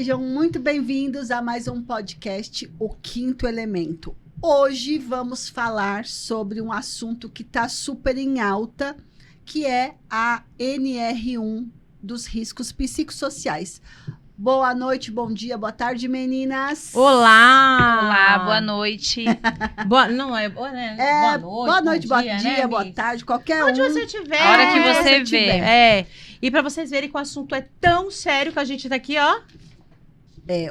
sejam muito bem-vindos a mais um podcast, O Quinto Elemento. Hoje vamos falar sobre um assunto que está super em alta, que é a NR1 dos riscos psicossociais. Boa noite, bom dia, boa tarde, meninas. Olá! Olá, boa noite. Boa noite, boa noite, bom dia, né, boa tarde, qualquer Onde um. você estiver. A hora que você vê. E pra vocês verem que o assunto é tão sério que a gente tá aqui, ó.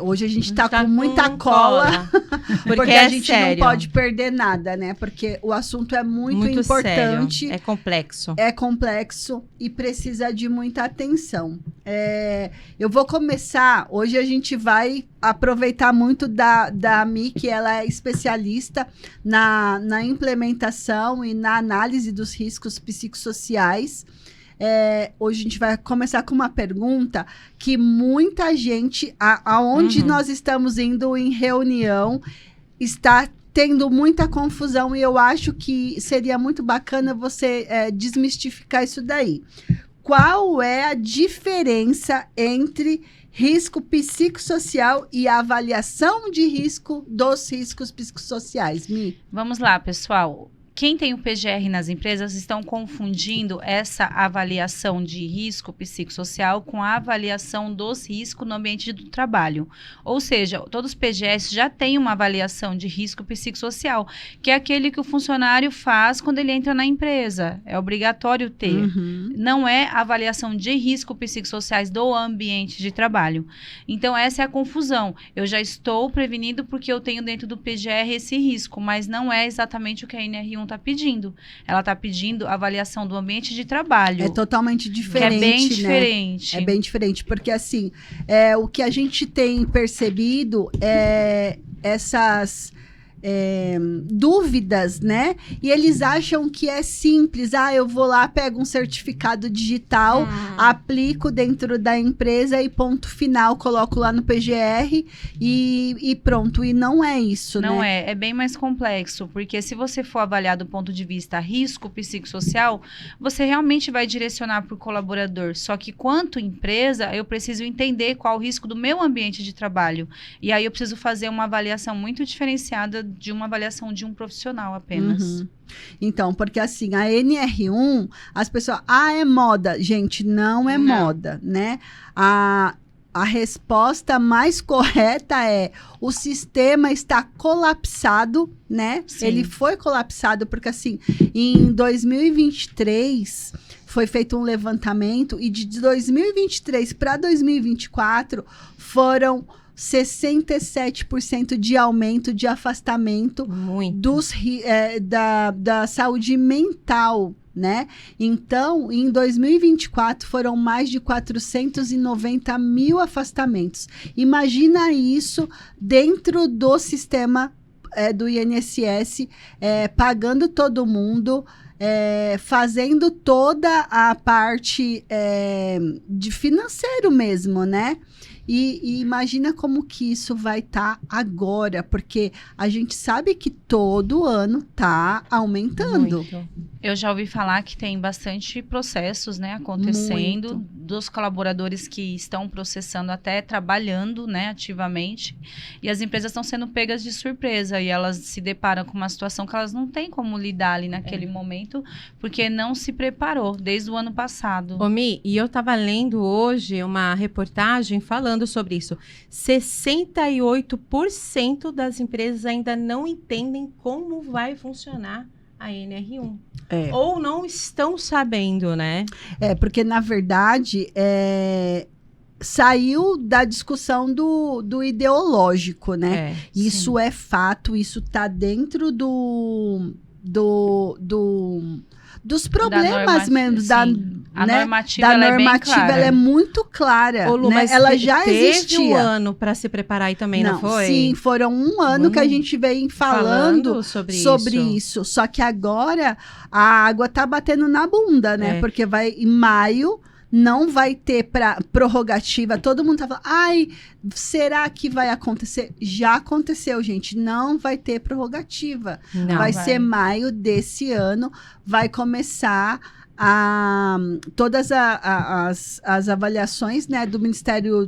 Hoje a gente tá com muita cola, porque a gente sério. não pode perder nada, né? Porque o assunto é muito importante. Sério. É complexo. É complexo e precisa de muita atenção. Eu vou começar, hoje a gente vai aproveitar muito da Mi, que ela é especialista na implementação e na análise dos riscos psicossociais. Hoje a gente vai começar com uma pergunta que muita gente, aonde nós estamos indo em reunião, está tendo muita confusão e eu acho que seria muito bacana você desmistificar isso daí. Qual é a diferença entre risco psicossocial e avaliação de risco dos riscos psicossociais, Mi? Vamos lá, pessoal. Quem tem o PGR nas empresas estão confundindo essa avaliação de risco psicossocial com a avaliação dos riscos no ambiente do trabalho. Ou seja, todos os PGRs já têm uma avaliação de risco psicossocial, que é aquele que o funcionário faz quando ele entra na empresa. É obrigatório ter. Não é avaliação de risco psicossociais do ambiente de trabalho. Então, essa é a confusão. Eu já estou prevenindo porque eu tenho dentro do PGR esse risco, mas não é exatamente o que a NR1 está pedindo. Ela está pedindo avaliação do ambiente de trabalho. É totalmente diferente, que é bem né? diferente. É bem diferente, porque assim, o que a gente tem percebido é essas dúvidas, né? E eles acham que é simples. Eu vou lá, pego um certificado digital, aplico dentro da empresa e ponto final, coloco lá no PGR e pronto. E não é isso, não né? É bem mais complexo, porque se você for avaliar do ponto de vista risco psicossocial, você realmente vai direcionar para o colaborador. Só que quanto empresa, eu preciso entender qual o risco do meu ambiente de trabalho. E aí eu preciso fazer uma avaliação muito diferenciada de uma avaliação de um profissional apenas. Então, porque assim, a NR1, as pessoas, é moda. Gente, não é moda, né? A resposta mais correta é: o sistema está colapsado, né? Sim. Ele foi colapsado porque, assim, em 2023 foi feito um levantamento e de 2023 para 2024 foram 67% de aumento de afastamento da saúde mental, né? Então, em 2024, foram mais de 490 mil afastamentos. Imagina isso dentro do sistema do INSS, pagando todo mundo, fazendo toda a parte de financeiro mesmo, né? E imagina como que isso vai estar agora, porque a gente sabe que todo ano está aumentando. Muito. Eu já ouvi falar que tem bastante processos, né, acontecendo, dos colaboradores que estão processando, até trabalhando, né, ativamente, e as empresas estão sendo pegas de surpresa, e elas se deparam com uma situação que elas não têm como lidar ali naquele momento, porque não se preparou desde o ano passado. Ô, Mi, e eu estava lendo hoje uma reportagem falando sobre isso. 68% das empresas ainda não entendem como vai funcionar a NR1. Ou não estão sabendo, né? Porque, na verdade, saiu da discussão do ideológico, né? Isso é fato, isso está dentro dos problemas mesmo. A normativa, da ela normativa, é bem clara. Ela é muito clara. Ô, Lu, né? mas ela já existia. Teve um ano para se preparar aí também, não foi? Sim, foram um ano que a gente vem falando sobre isso. Só que agora a água tá batendo na bunda, né? Porque vai em maio, não vai ter prorrogativa. Todo mundo tá falando, será que vai acontecer? Já aconteceu, gente. Não vai ter prorrogativa. Vai ser maio desse ano, vai começar todas as avaliações, né, do Ministério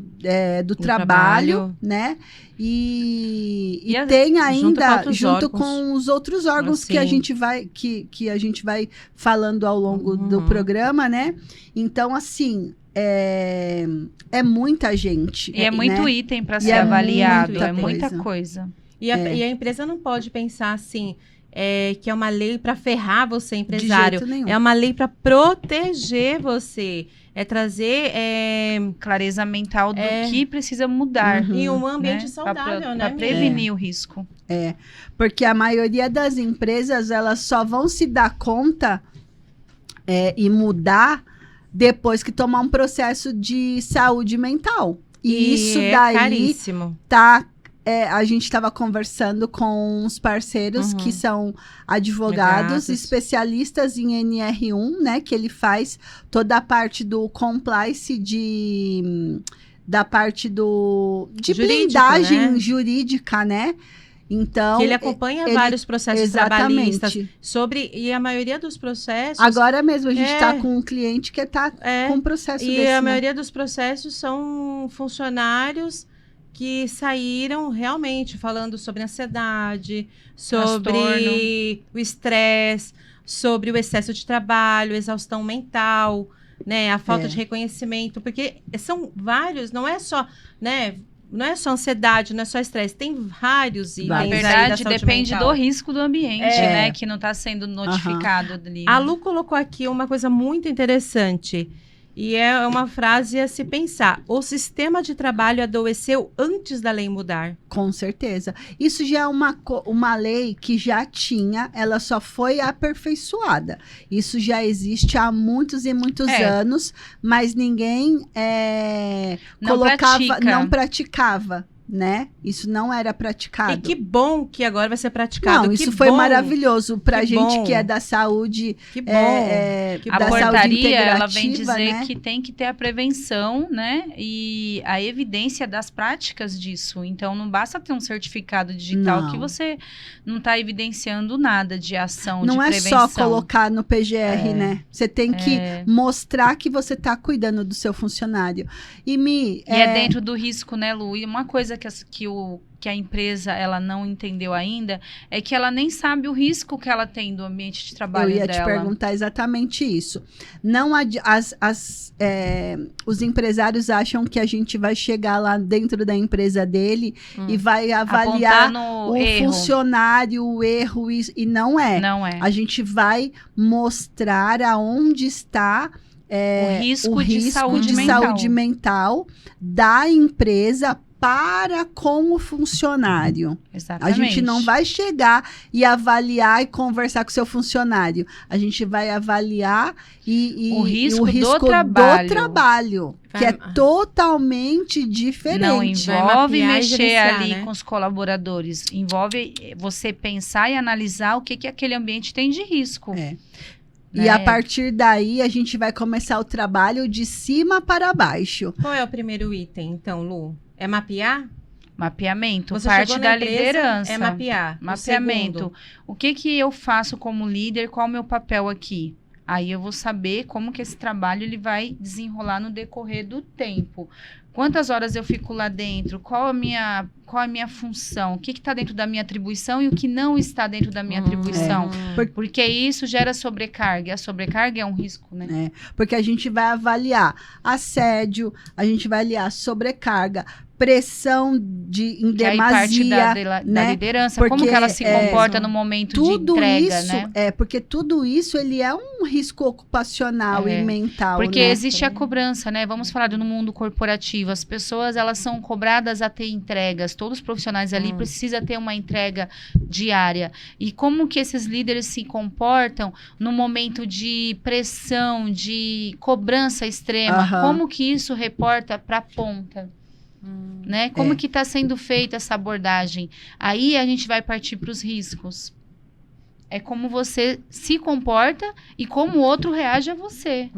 do Trabalho, né? E tem ainda, junto com os outros órgãos que a gente vai que a gente vai falando ao longo do programa, né? Então, assim, é muita gente. E é muito item para ser avaliado, é muita coisa. E a empresa não pode pensar assim, que é uma lei para ferrar você, empresário. De jeito nenhum. É uma lei para proteger você. É trazer clareza mental do que precisa mudar. E um ambiente saudável, né? Para prevenir o risco. Porque a maioria das empresas, elas só vão se dar conta e mudar depois que tomar um processo de saúde mental. E isso daí caríssimo. A gente estava conversando com uns parceiros que são advogados, especialistas em NR1, né? Que ele faz toda a parte do compliance da parte de blindagem jurídica, né? Então, que ele acompanha vários processos trabalhistas e a maioria dos processos... Agora mesmo a gente está com um cliente que está com um processo desse. E a maioria dos processos são funcionários que saíram realmente falando sobre ansiedade, sobre o estresse, sobre o excesso de trabalho, exaustão mental, né, a falta de reconhecimento, porque são vários, não é só, né, não é só ansiedade, não é só estresse, tem vários itens. Na verdade, depende do risco do ambiente, né, que não está sendo notificado ali. A Lu colocou aqui uma coisa muito interessante. E é uma frase a se pensar. O sistema de trabalho adoeceu antes da lei mudar. Com certeza. Isso já é uma lei que já tinha, ela só foi aperfeiçoada. Isso já existe há muitos e muitos anos, mas ninguém não praticava. Né? Isso não era praticado. E que bom que agora vai ser praticado. Não, isso foi maravilhoso pra gente que é da saúde. Que bom. A da portaria, ela vem dizer, né, que tem que ter a prevenção, né? E a evidência das práticas disso. Então, não basta ter um certificado digital que você não está evidenciando nada de ação, de prevenção. Não é só colocar no PGR, né? Você tem que mostrar que você está cuidando do seu funcionário. E é dentro do risco, né, Lu? E uma coisa que a empresa ela não entendeu ainda é que ela nem sabe o risco que ela tem do ambiente de trabalho dela. Eu ia te perguntar exatamente isso. Não os empresários acham que a gente vai chegar lá dentro da empresa dele e vai avaliar o funcionário, o erro, e não é. Não é. A gente vai mostrar aonde está o risco de saúde mental da empresa para com o funcionário. Exatamente. A gente não vai chegar e avaliar e conversar com o seu funcionário. A gente vai avaliar o risco do trabalho. Que é totalmente diferente. Não envolve mexer ali com os colaboradores. Envolve você pensar e analisar o que aquele ambiente tem de risco. E a partir daí, a gente vai começar o trabalho de cima para baixo. Qual é o primeiro item, então, Lu? É mapear? Mapeamento, parte da liderança. É mapear. Mapeamento. O que eu faço como líder? Qual é o meu papel aqui? Aí eu vou saber como que esse trabalho ele vai desenrolar no decorrer do tempo. Quantas horas eu fico lá dentro? Qual a minha função? O que está dentro da minha atribuição e o que não está dentro da minha atribuição? Porque isso gera sobrecarga. A sobrecarga é um risco, né? Porque a gente vai avaliar assédio, a gente vai avaliar sobrecarga, pressão em demasia, da liderança, porque, como que ela se comporta no momento de entrega, né? Porque tudo isso, ele é um risco ocupacional e mental, porque né? existe a cobrança, né? Vamos falar no mundo corporativo, as pessoas, elas são cobradas a ter entregas, todos os profissionais ali precisam ter uma entrega diária, e como que esses líderes se comportam no momento de pressão, de cobrança extrema, como que isso reporta para a ponta? Né? Como que está sendo feita essa abordagem? Aí a gente vai partir para os riscos. É como você se comporta e como o outro reage a você.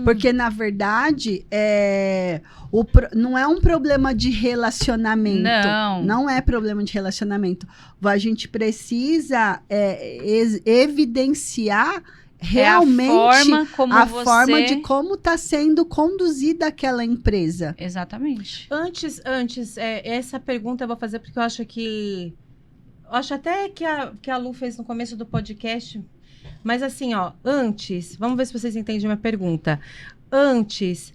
Porque, na verdade, não é um problema de relacionamento. Não é problema de relacionamento. A gente precisa evidenciar realmente a forma de como está sendo conduzida aquela empresa. Exatamente. Antes, essa pergunta eu vou fazer porque eu acho que... Eu acho até que a Lu fez no começo do podcast. Mas assim, ó, antes... Vamos ver se vocês entendem a minha pergunta. Antes,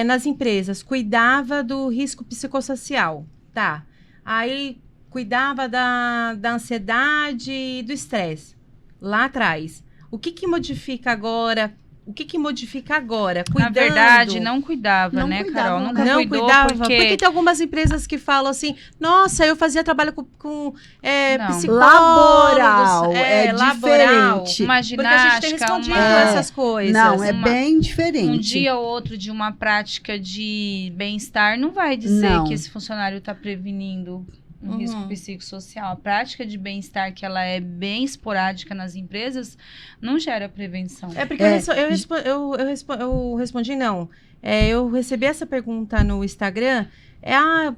nas empresas, cuidava do risco psicossocial, tá? Aí, cuidava da ansiedade e do estresse, lá atrás. O que modifica agora? O que modifica agora? Cuidando... Na verdade, não cuidava, Não né, cuidava, Carol? né? Nunca Não cuidou cuidava, porque tem algumas empresas que falam assim, nossa, eu fazia trabalho com Não. psicólogos. Laboral, é laboral. diferente. uma Porque a gente tem ginástica, respondido uma... essas coisas. Não, é uma- bem diferente. Um dia ou outro de uma prática de bem-estar não vai dizer Não. que esse funcionário está prevenindo um risco psicossocial. A prática de bem-estar, que ela é bem esporádica nas empresas, não gera prevenção. É porque eu respondi não. Eu recebi essa pergunta no Instagram.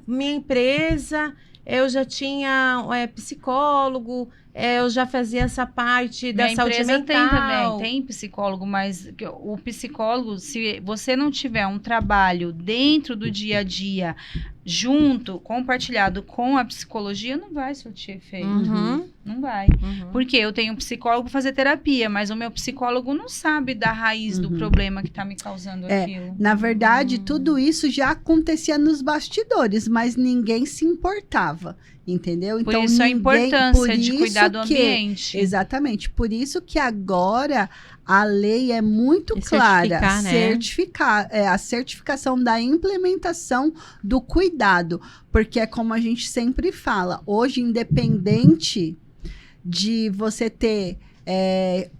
Minha empresa, eu já tinha psicólogo, eu já fazia essa parte da Minha saúde empresa mental. tem também, tem psicólogo, mas o psicólogo, se você não tiver um trabalho dentro do dia a dia, junto, compartilhado com a psicologia, não vai surtir efeito. Uhum. Não vai. Uhum. Porque eu tenho um psicólogo para fazer terapia, mas o meu psicólogo não sabe da raiz do problema que está me causando aquilo. Na verdade, tudo isso já acontecia nos bastidores, mas ninguém se importava, entendeu? Por isso a importância de cuidar do que- ambiente. Exatamente. Por isso que agora a lei é muito E clara. certificar, né? A certificação da implementação do cuidado. Porque é como a gente sempre fala, hoje, independente de você ter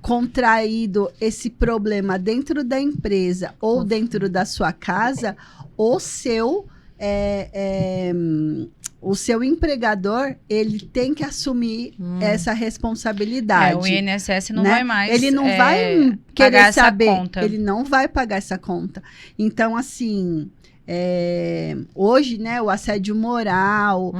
contraído esse problema dentro da empresa ou dentro da sua casa, o seu empregador, ele tem que assumir essa responsabilidade. O INSS não né? vai mais Ele não vai pagar querer essa saber. conta. Ele não vai pagar essa conta. Então, assim, hoje, né, o assédio moral,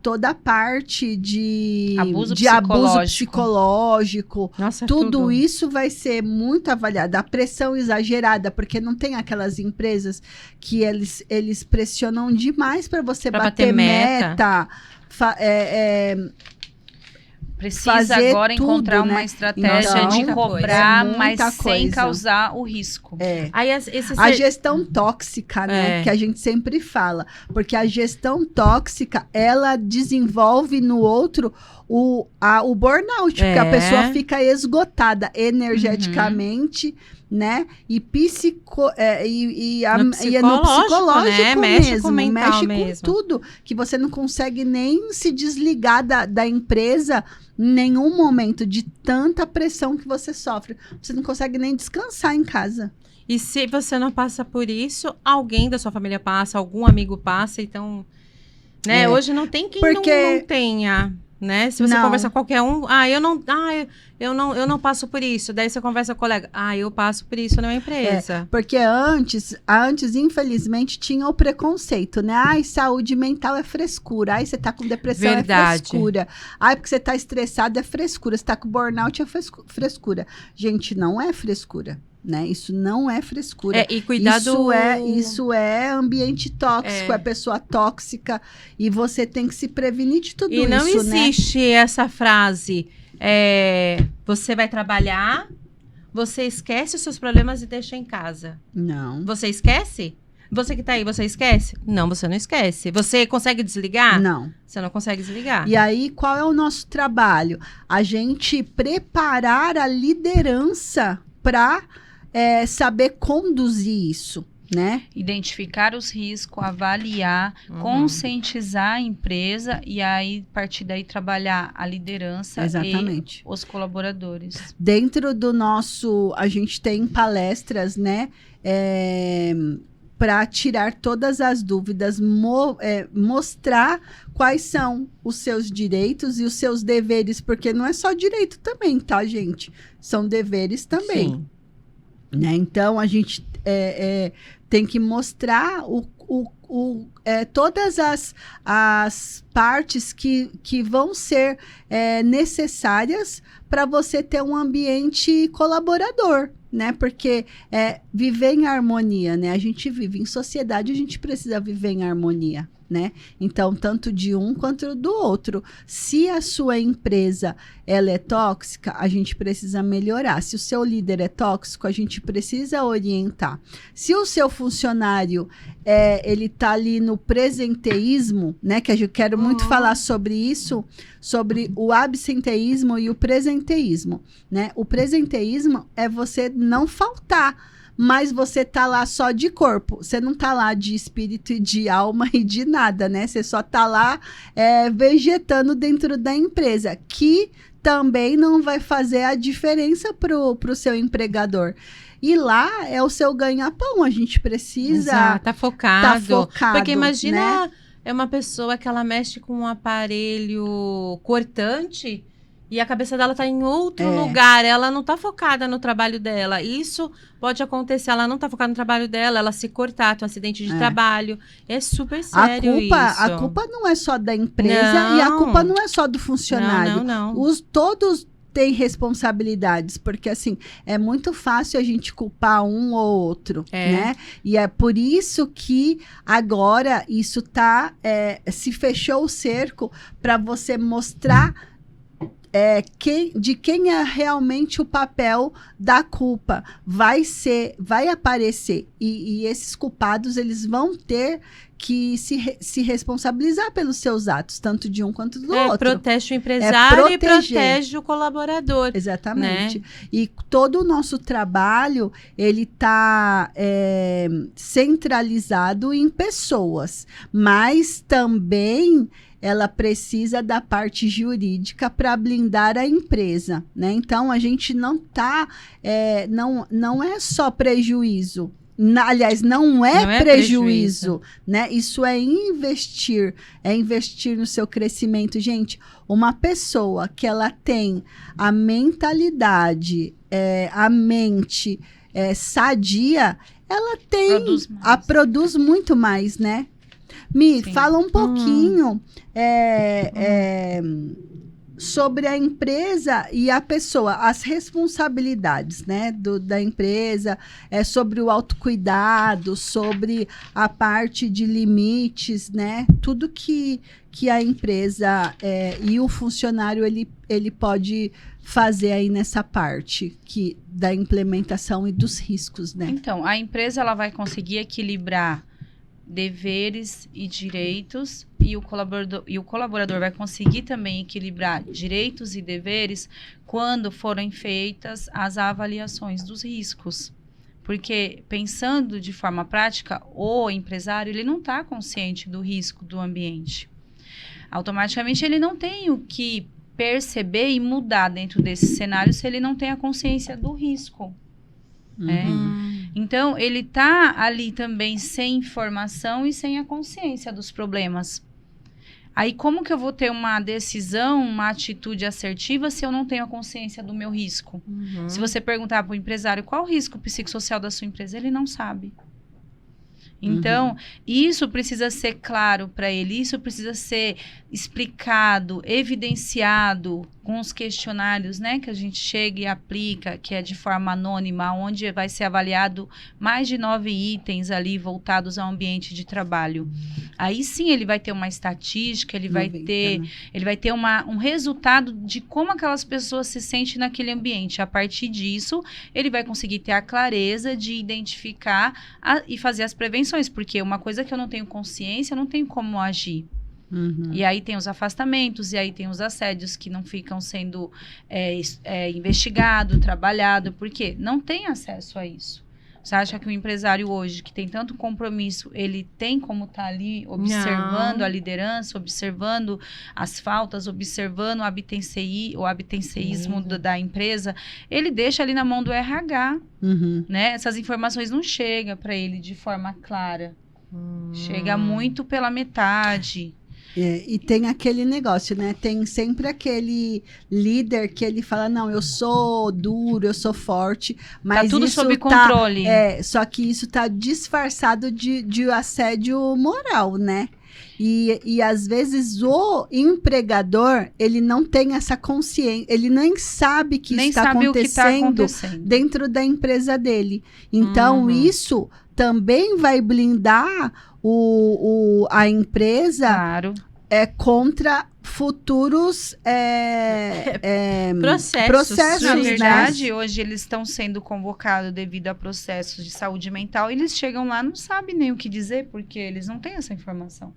toda a parte de Abuso abuso psicológico, Nossa, tudo isso vai ser muito avaliado. A pressão exagerada, porque não tem aquelas empresas que eles pressionam demais para você Pra bater bater meta. Precisa fazer agora encontrar tudo, uma né? estratégia Então, de muita coisa. cobrar, É mas muita sem coisa. causar o risco. Aí A gestão tóxica, né? Que a gente sempre fala. Porque a gestão tóxica, ela desenvolve no outro o burnout. Porque a pessoa fica esgotada energeticamente, né? E no psicológico né? mesmo. Mexe com o mental mexe mesmo. com tudo. Que você não consegue nem se desligar da empresa em nenhum momento, de tanta pressão que você sofre. Você não consegue nem descansar em casa. E se você não passa por isso, alguém da sua família passa, algum amigo passa, então, né? Hoje não tem quem não tenha, né? Se você conversar com qualquer um, eu não passo por isso. Daí você conversa com o colega, eu passo por isso na minha empresa. Porque antes, infelizmente, tinha o preconceito, né? Saúde mental é frescura. Você tá com depressão, é frescura. Porque você tá estressado, é frescura. Você tá com burnout, é frescura. Gente, não é frescura. Né? Isso não é frescura. E cuidado... Isso é ambiente tóxico, é pessoa tóxica, e você tem que se prevenir de tudo isso, E não né? existe essa frase, você vai trabalhar, você esquece os seus problemas e deixa em casa. Não. Você esquece? Você que tá aí, você esquece? Não, você não esquece. Você consegue desligar? Não. Você não consegue desligar. E aí, qual é o nosso trabalho? A gente preparar a liderança para saber conduzir isso, né? Identificar os riscos, avaliar, conscientizar a empresa e aí, a partir daí, trabalhar a liderança Exatamente. E os colaboradores. Dentro do nosso... A gente tem palestras, né? Para tirar todas as dúvidas, mostrar quais são os seus direitos e os seus deveres, porque não é só direito também, tá, gente? São deveres também. Sim. Né? Então, a gente tem que mostrar o todas as partes que vão ser necessárias para você ter um ambiente colaborador, né? Porque viver em harmonia, né? A gente vive em sociedade, a gente precisa viver em harmonia, né? Então, tanto de um quanto do outro. Se a sua empresa ela é tóxica, a gente precisa melhorar. Se o seu líder é tóxico, a gente precisa orientar. Se o seu funcionário ele tá ali no presenteísmo, né? Que eu quero muito falar sobre isso, sobre o absenteísmo e o presenteísmo, né? O presenteísmo é você não faltar, mas você tá lá só de corpo, você não tá lá de espírito e de alma e de nada, né? Você só tá lá vegetando dentro da empresa, que também não vai fazer a diferença pro seu empregador. E lá é o seu ganha-pão, a gente precisa tá focado. Porque imagina, né? É uma pessoa que ela mexe com um aparelho cortante e a cabeça dela tá em outro lugar, ela não tá focada no trabalho dela. Isso pode acontecer, ela não tá focada no trabalho dela, ela se cortar, tem um acidente de trabalho. É super sério isso. A culpa não é só da empresa e a culpa não é só do funcionário. Não. Todos têm responsabilidades, porque assim, é muito fácil a gente culpar um ou outro, né? E é por isso que agora isso se fechou o cerco para você mostrar de quem é realmente o papel da culpa. Vai aparecer. E esses culpados, eles vão ter que se responsabilizar pelos seus atos, tanto de um quanto do outro. Protege o empresário e protege o colaborador. Exatamente. Né? E todo o nosso trabalho, ele está centralizado em pessoas, mas também ela precisa da parte jurídica para blindar a empresa, né? Então, a gente não não é só prejuízo. Aliás, não é prejuízo, né? Isso é investir no seu crescimento. Gente, uma pessoa que ela tem a mentalidade, a mente sadia, ela produz muito mais, né? Mi, fala um pouquinho sobre a empresa e a pessoa, as responsabilidades, né, da empresa, sobre o autocuidado, sobre a parte de limites, né, tudo que a empresa e o funcionário ele pode fazer aí nessa parte da implementação e dos riscos, né? Então, a empresa ela vai conseguir equilibrar deveres e direitos e o colaborador vai conseguir também equilibrar direitos e deveres quando forem feitas as avaliações dos riscos. Porque, pensando de forma prática, o empresário ele não está consciente do risco do ambiente. Automaticamente, ele não tem o que perceber e mudar dentro desse cenário se ele não tem a consciência do risco. Né? Então, ele está ali também sem informação e sem a consciência dos problemas. Aí, como que eu vou ter uma decisão, uma atitude assertiva se eu não tenho a consciência do meu risco? Se você perguntar para o empresário qual o risco psicossocial da sua empresa, ele não sabe. Então, isso precisa ser claro para ele, isso precisa ser explicado, evidenciado com os questionários, né, que a gente chega e aplica, que é de forma anônima, onde vai ser avaliado mais de 9 itens ali voltados ao ambiente de trabalho. Aí sim ele vai ter uma estatística, ele vai ter um resultado de como aquelas pessoas se sentem naquele ambiente. A partir disso, ele vai conseguir ter a clareza de identificar e fazer as prevenções, porque uma coisa que eu não tenho consciência, eu não tenho como agir. E aí tem os afastamentos, e aí tem os assédios que não ficam sendo investigado, trabalhado, porque não tem acesso a isso. Você acha que o empresário hoje, que tem tanto compromisso, ele tem como estar ali observando a liderança, observando as faltas, observando o abstencionismo da empresa? Ele deixa ali na mão do RH, né? Essas informações não chegam para ele de forma clara. Chega muito pela metade. E tem aquele negócio, né? Tem sempre aquele líder que ele fala, não, eu sou duro, eu sou forte, mas tá tudo isso sob controle. Só que isso tá disfarçado de assédio moral, né? E às vezes o empregador, ele não tem essa consciência, ele nem sabe que Nem isso está sabe o que tá acontecendo. dentro da empresa dele. Então, isso também vai blindar a empresa Claro. contra futuros processos, Na né? verdade, hoje eles estão sendo convocados devido a processos de saúde mental. E eles chegam lá, não sabem nem o que dizer, porque eles não têm essa informação.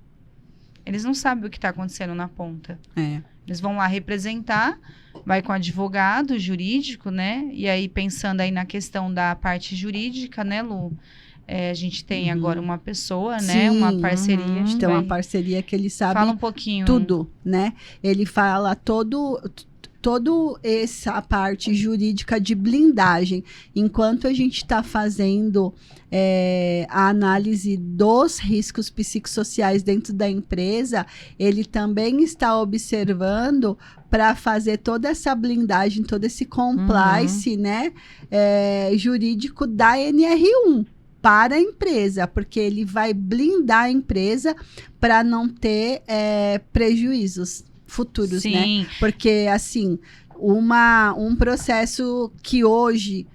Eles não sabem o que está acontecendo na ponta. Eles vão lá representar, vai com advogado jurídico, né? E aí, pensando aí na questão da parte jurídica, né, Lu? A gente tem agora uma pessoa, né? Uma parceria. A gente tem uma parceria que ele sabe Fala um pouquinho. tudo, né? Ele fala todo essa parte jurídica de blindagem. Enquanto a gente está fazendo a análise dos riscos psicossociais dentro da empresa, ele também está observando para fazer toda essa blindagem, todo esse compliance, né, jurídico da NR1 para a empresa, porque ele vai blindar a empresa para não ter prejuízos futuros, Sim. né? Porque, assim, um processo que hoje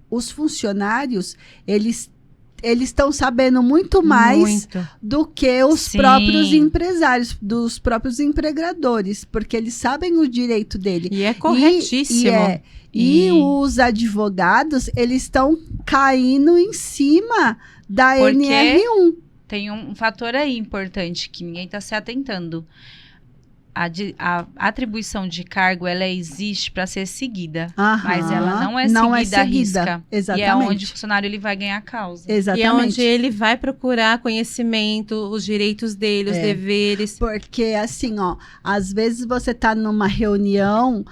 os funcionários, eles estão sabendo muito mais do que os próprios empresários, dos próprios empregadores, porque eles sabem o direito dele. E é corretíssimo. E os advogados, eles estão caindo em cima da NR1. Tem um fator aí importante que ninguém está se atentando. A atribuição de cargo, ela existe para ser seguida, mas ela não é seguida à risca. Exatamente. E é onde o funcionário ele vai ganhar causa. Exatamente. E é onde ele vai procurar conhecimento, os direitos dele, os deveres. Porque, assim, ó, às vezes você tá numa reunião,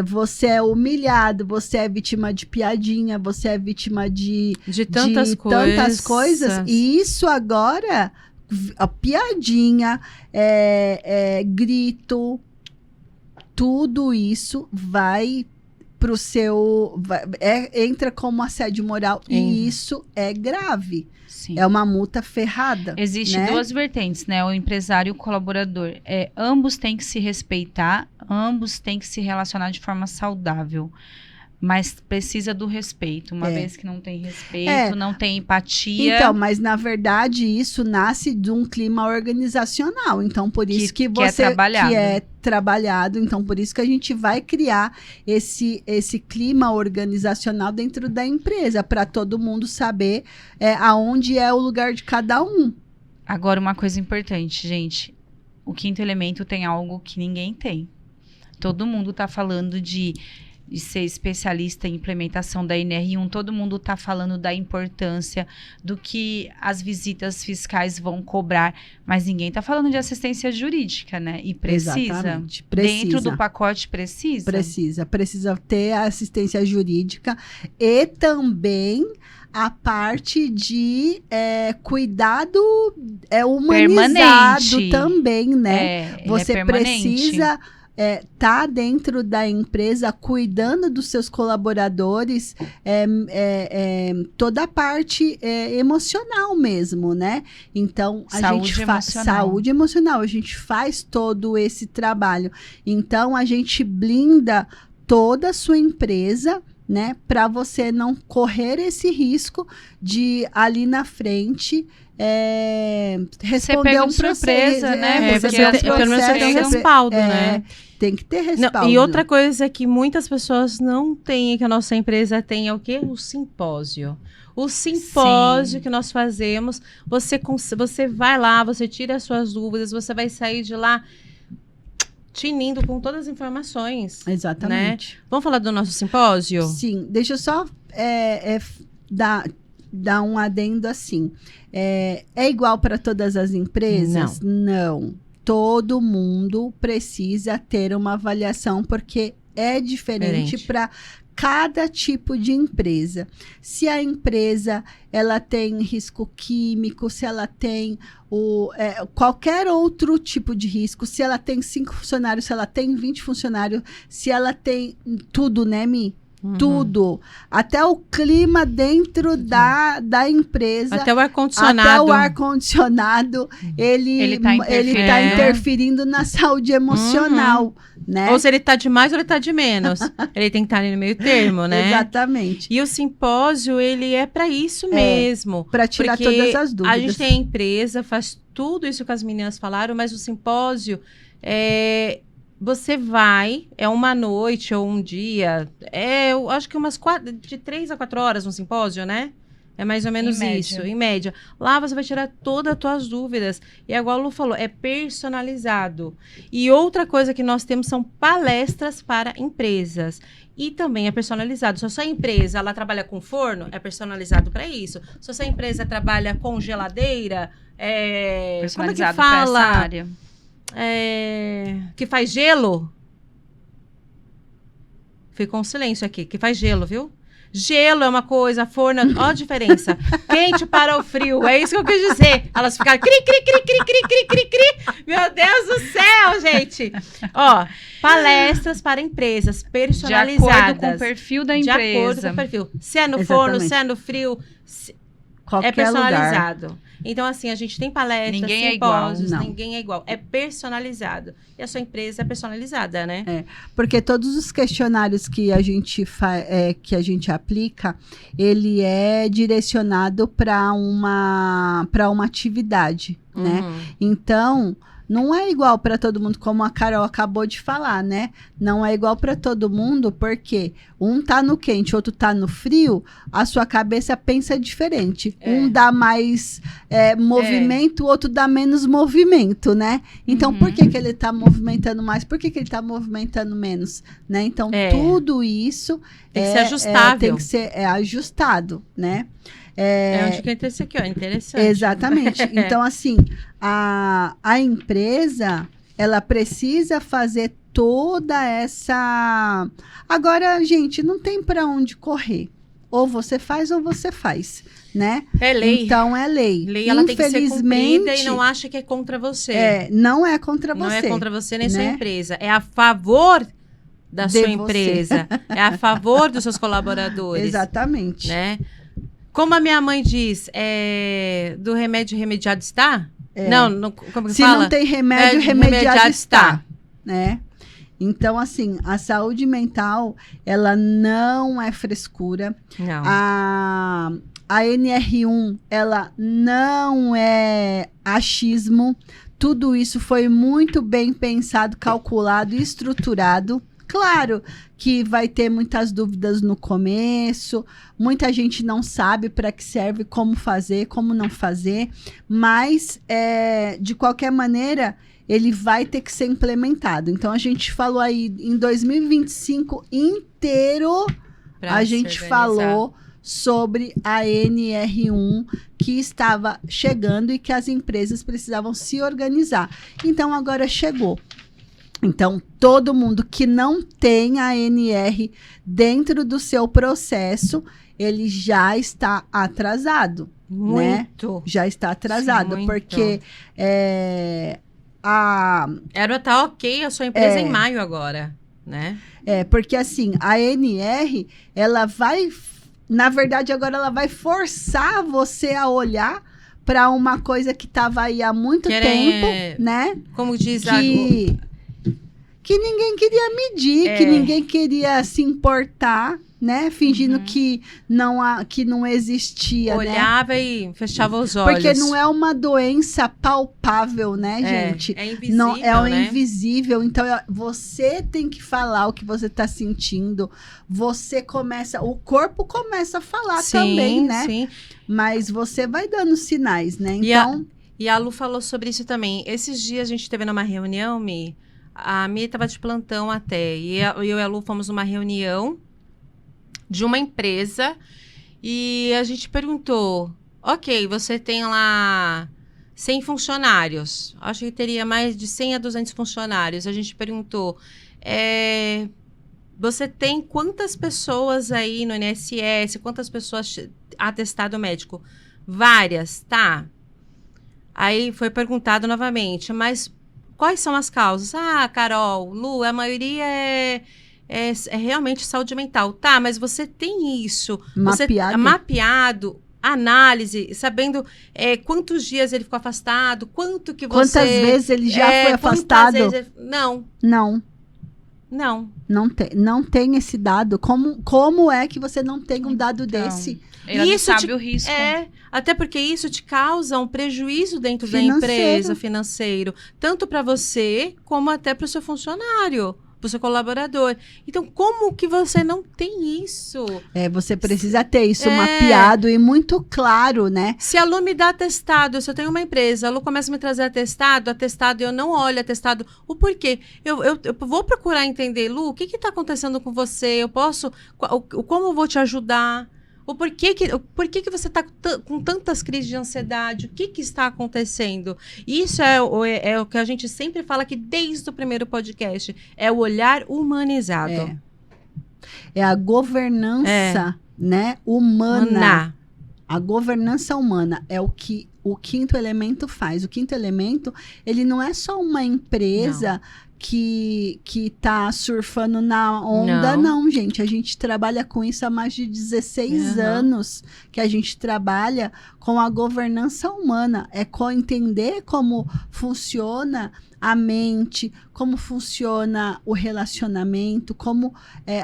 você é humilhado, você é vítima de piadinha, você é vítima de tantas coisas. E isso agora... A piadinha, grito, tudo isso vai pro seu... entra como assédio moral e isso é grave. Sim. É uma multa ferrada. Existem duas vertentes, né? O empresário e o colaborador. Ambos têm que se respeitar, ambos têm que se relacionar de forma saudável. Mas precisa do respeito. Uma vez que não tem respeito, não tem empatia. Então, mas na verdade isso nasce de um clima organizacional. Então, por isso que é trabalhado. Então, por isso que a gente vai criar esse clima organizacional dentro da empresa, para todo mundo saber aonde é o lugar de cada um. Agora, uma coisa importante, gente. O Quinto Elemento tem algo que ninguém tem. Todo mundo está falando de ser especialista em implementação da NR1, todo mundo está falando da importância do que as visitas fiscais vão cobrar, mas ninguém está falando de assistência jurídica, né? E precisa. Exatamente. Precisa. Dentro do pacote precisa? Precisa ter a assistência jurídica e também a parte de cuidado humanizado permanente. Também, né? Você precisa... tá dentro da empresa cuidando dos seus colaboradores, toda a parte emocional mesmo, né? Então, saúde emocional, a gente faz todo esse trabalho. Então, a gente blinda toda a sua empresa, né? Para você não correr esse risco de ali na frente responder um surpresa, né? Porque pelo menos você tem um respaldo, né? Tem que ter respaldo. Não, e outra coisa que muitas pessoas não têm, que a nossa empresa tem, é o quê? O simpósio. O simpósio que nós fazemos, você vai lá, você tira as suas dúvidas, você vai sair de lá tinindo com todas as informações. Exatamente. Né? Vamos falar do nosso simpósio? Sim, deixa eu só dar um adendo assim. É igual para todas as empresas? Não. Todo mundo precisa ter uma avaliação, porque é diferente para cada tipo de empresa. Se a empresa ela tem risco químico, se ela tem qualquer outro tipo de risco, se ela tem 5 funcionários, se ela tem 20 funcionários, se ela tem tudo, né, Mi? Tudo. Até o clima dentro da empresa. Até o ar-condicionado. Até o ar-condicionado, ele tá interferindo na saúde emocional, né? Ou se ele tá de mais ou ele tá de menos. Ele tem que estar ali no meio termo, né? Exatamente. E o simpósio, ele é para isso mesmo. Para tirar todas as dúvidas. A gente tem a empresa, faz tudo isso que as meninas falaram, mas o simpósio você vai, é uma noite ou um dia, eu acho que de 3 a 4 horas no simpósio, né? É mais ou menos isso, em média. Lá você vai tirar todas as tuas dúvidas. E igual a Lu falou, é personalizado. E outra coisa que nós temos são palestras para empresas. E também é personalizado. Se a sua empresa ela trabalha com forno, é personalizado para isso. Se a sua empresa trabalha com geladeira, personalizado como é que fala? Para essa área. Que faz gelo. Ficou um silêncio aqui. Que faz gelo, viu? Gelo é uma coisa, forno, ó a diferença. Quente para o frio, é isso que eu quis dizer. Elas ficaram cri, cri, cri, cri, cri, cri, cri, cri. Meu Deus do céu, gente. Ó, palestras para empresas personalizadas. De acordo com o perfil da empresa. De acordo com o perfil. Se é no forno, se é no frio, qualquer é personalizado. Lugar. Então, assim, a gente tem palestras, ninguém simpósios, é igual. Ninguém é igual. É personalizado. E a sua empresa é personalizada, né? Porque todos os questionários que a gente aplica, ele é direcionado para uma atividade, né? Então, não é igual para todo mundo, como a Carol acabou de falar, né? Não é igual para todo mundo, porque um tá no quente, outro tá no frio, a sua cabeça pensa diferente. Um dá mais movimento, o outro dá menos movimento, né? Então, por que ele tá movimentando mais? Por que ele tá movimentando menos? Né? Então, tudo isso tem que ser ajustável. Tem que ser ajustado, né? Onde que entra isso aqui, ó, interessante. Exatamente. Então, assim, a empresa, ela precisa fazer toda essa... Agora, gente, não tem para onde correr. Ou você faz, né? É lei. Então, é lei. Lei, ela tem que ser cumprida e não acha que é contra você. Não é contra você. Não é contra você nem sua empresa. É a favor da sua empresa. É a favor dos seus colaboradores. Exatamente. Né? Como a minha mãe diz, do remédio remediado está? Não, como que se fala? Se não tem remédio, remediado está. Né? Então, assim, a saúde mental, ela não é frescura. Não. A NR1, ela não é achismo. Tudo isso foi muito bem pensado, calculado e estruturado. Claro que vai ter muitas dúvidas no começo, muita gente não sabe para que serve, como fazer, como não fazer, mas, de qualquer maneira, ele vai ter que ser implementado. Então, a gente falou aí, em 2025 inteiro, a gente falou sobre a NR1 que estava chegando e que as empresas precisavam se organizar. Então, agora chegou. Então, todo mundo que não tem a NR dentro do seu processo, ele já está atrasado. Muito. Né? Já está atrasado, muito. Porque era tá ok a sua empresa em maio agora, né? Porque assim, a NR, ela vai, na verdade, agora ela vai forçar você a olhar para uma coisa que estava aí há muito tempo, né? Como diz que ninguém queria medir, que ninguém queria se importar, né? Fingindo que não existia, olhava, né? E fechava os olhos. Porque não é uma doença palpável, né, gente? É invisível, não, é o né? invisível. Então, você tem que falar o que você está sentindo. O corpo começa a falar também, né? Sim. Mas você vai dando sinais, né? Então... E a Lu falou sobre isso também. Esses dias a gente esteve numa reunião, Mi. A Mi estava de plantão até. E eu e a Lu fomos numa reunião de uma empresa. E a gente perguntou, ok, você tem lá 100 funcionários. Acho que teria mais de 100 a 200 funcionários. A gente perguntou, você tem quantas pessoas aí no INSS, quantas pessoas atestado médico? Várias, tá? Aí foi perguntado novamente, mas quais são as causas? Ah, Carol, Lu, a maioria é realmente saúde mental. Tá, mas você tem isso mapeado, análise, sabendo quantos dias ele ficou afastado, quantas vezes ele já foi afastado? Não. Não tem esse dado. Como é que você não tem um dado desse? Ele não sabe o risco. Até porque isso te causa um prejuízo dentro da empresa, financeiro. Tanto para você, como até para o seu funcionário, para o seu colaborador. Então, como que você não tem isso? Você precisa ter isso mapeado e muito claro, né? Se a Lu me dá atestado, se eu tenho uma empresa, a Lu começa a me trazer atestado, eu não olho atestado, o porquê? Eu vou procurar entender, Lu, o que está acontecendo com você? Como eu vou te ajudar? Por que você está com tantas crises de ansiedade? O que está acontecendo? Isso é o que a gente sempre fala aqui desde o primeiro podcast. É o olhar humanizado. É a governança, né, humana. A governança humana é o que o quinto elemento faz. O quinto elemento, ele não é só uma empresa que tá surfando na onda, não, gente. A gente trabalha com isso há mais de 16 anos que a gente trabalha com a governança humana. É entender como funciona a mente, como funciona o relacionamento, como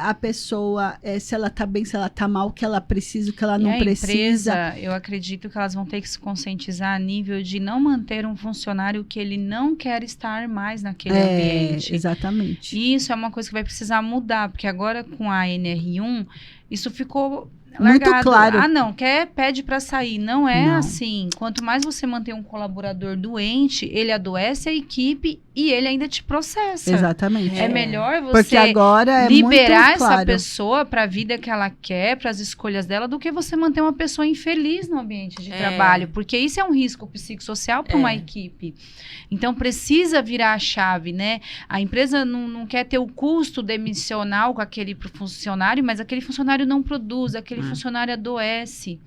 a pessoa, se ela tá bem, se ela tá mal, o que ela precisa, o que ela não precisa. Empresa, eu acredito que elas vão ter que se conscientizar a nível de não manter um funcionário que ele não quer estar mais naquele ambiente. Exatamente. E isso é uma coisa que vai precisar mudar, porque agora com a NR1, isso ficou muito largado. claro. Ah, não, pede para sair. Não é assim. Quanto mais você mantém um colaborador doente, ele adoece a equipe e ele ainda te processa. Exatamente. É melhor você porque agora liberar muito claro. essa pessoa para a vida que ela quer, para as escolhas dela, do que você manter uma pessoa infeliz no ambiente de trabalho. Porque isso é um risco psicossocial para uma equipe. Então, precisa virar a chave, né? A empresa não quer ter o custo demissional com aquele funcionário, mas aquele funcionário não produz, aquele funcionário adoece.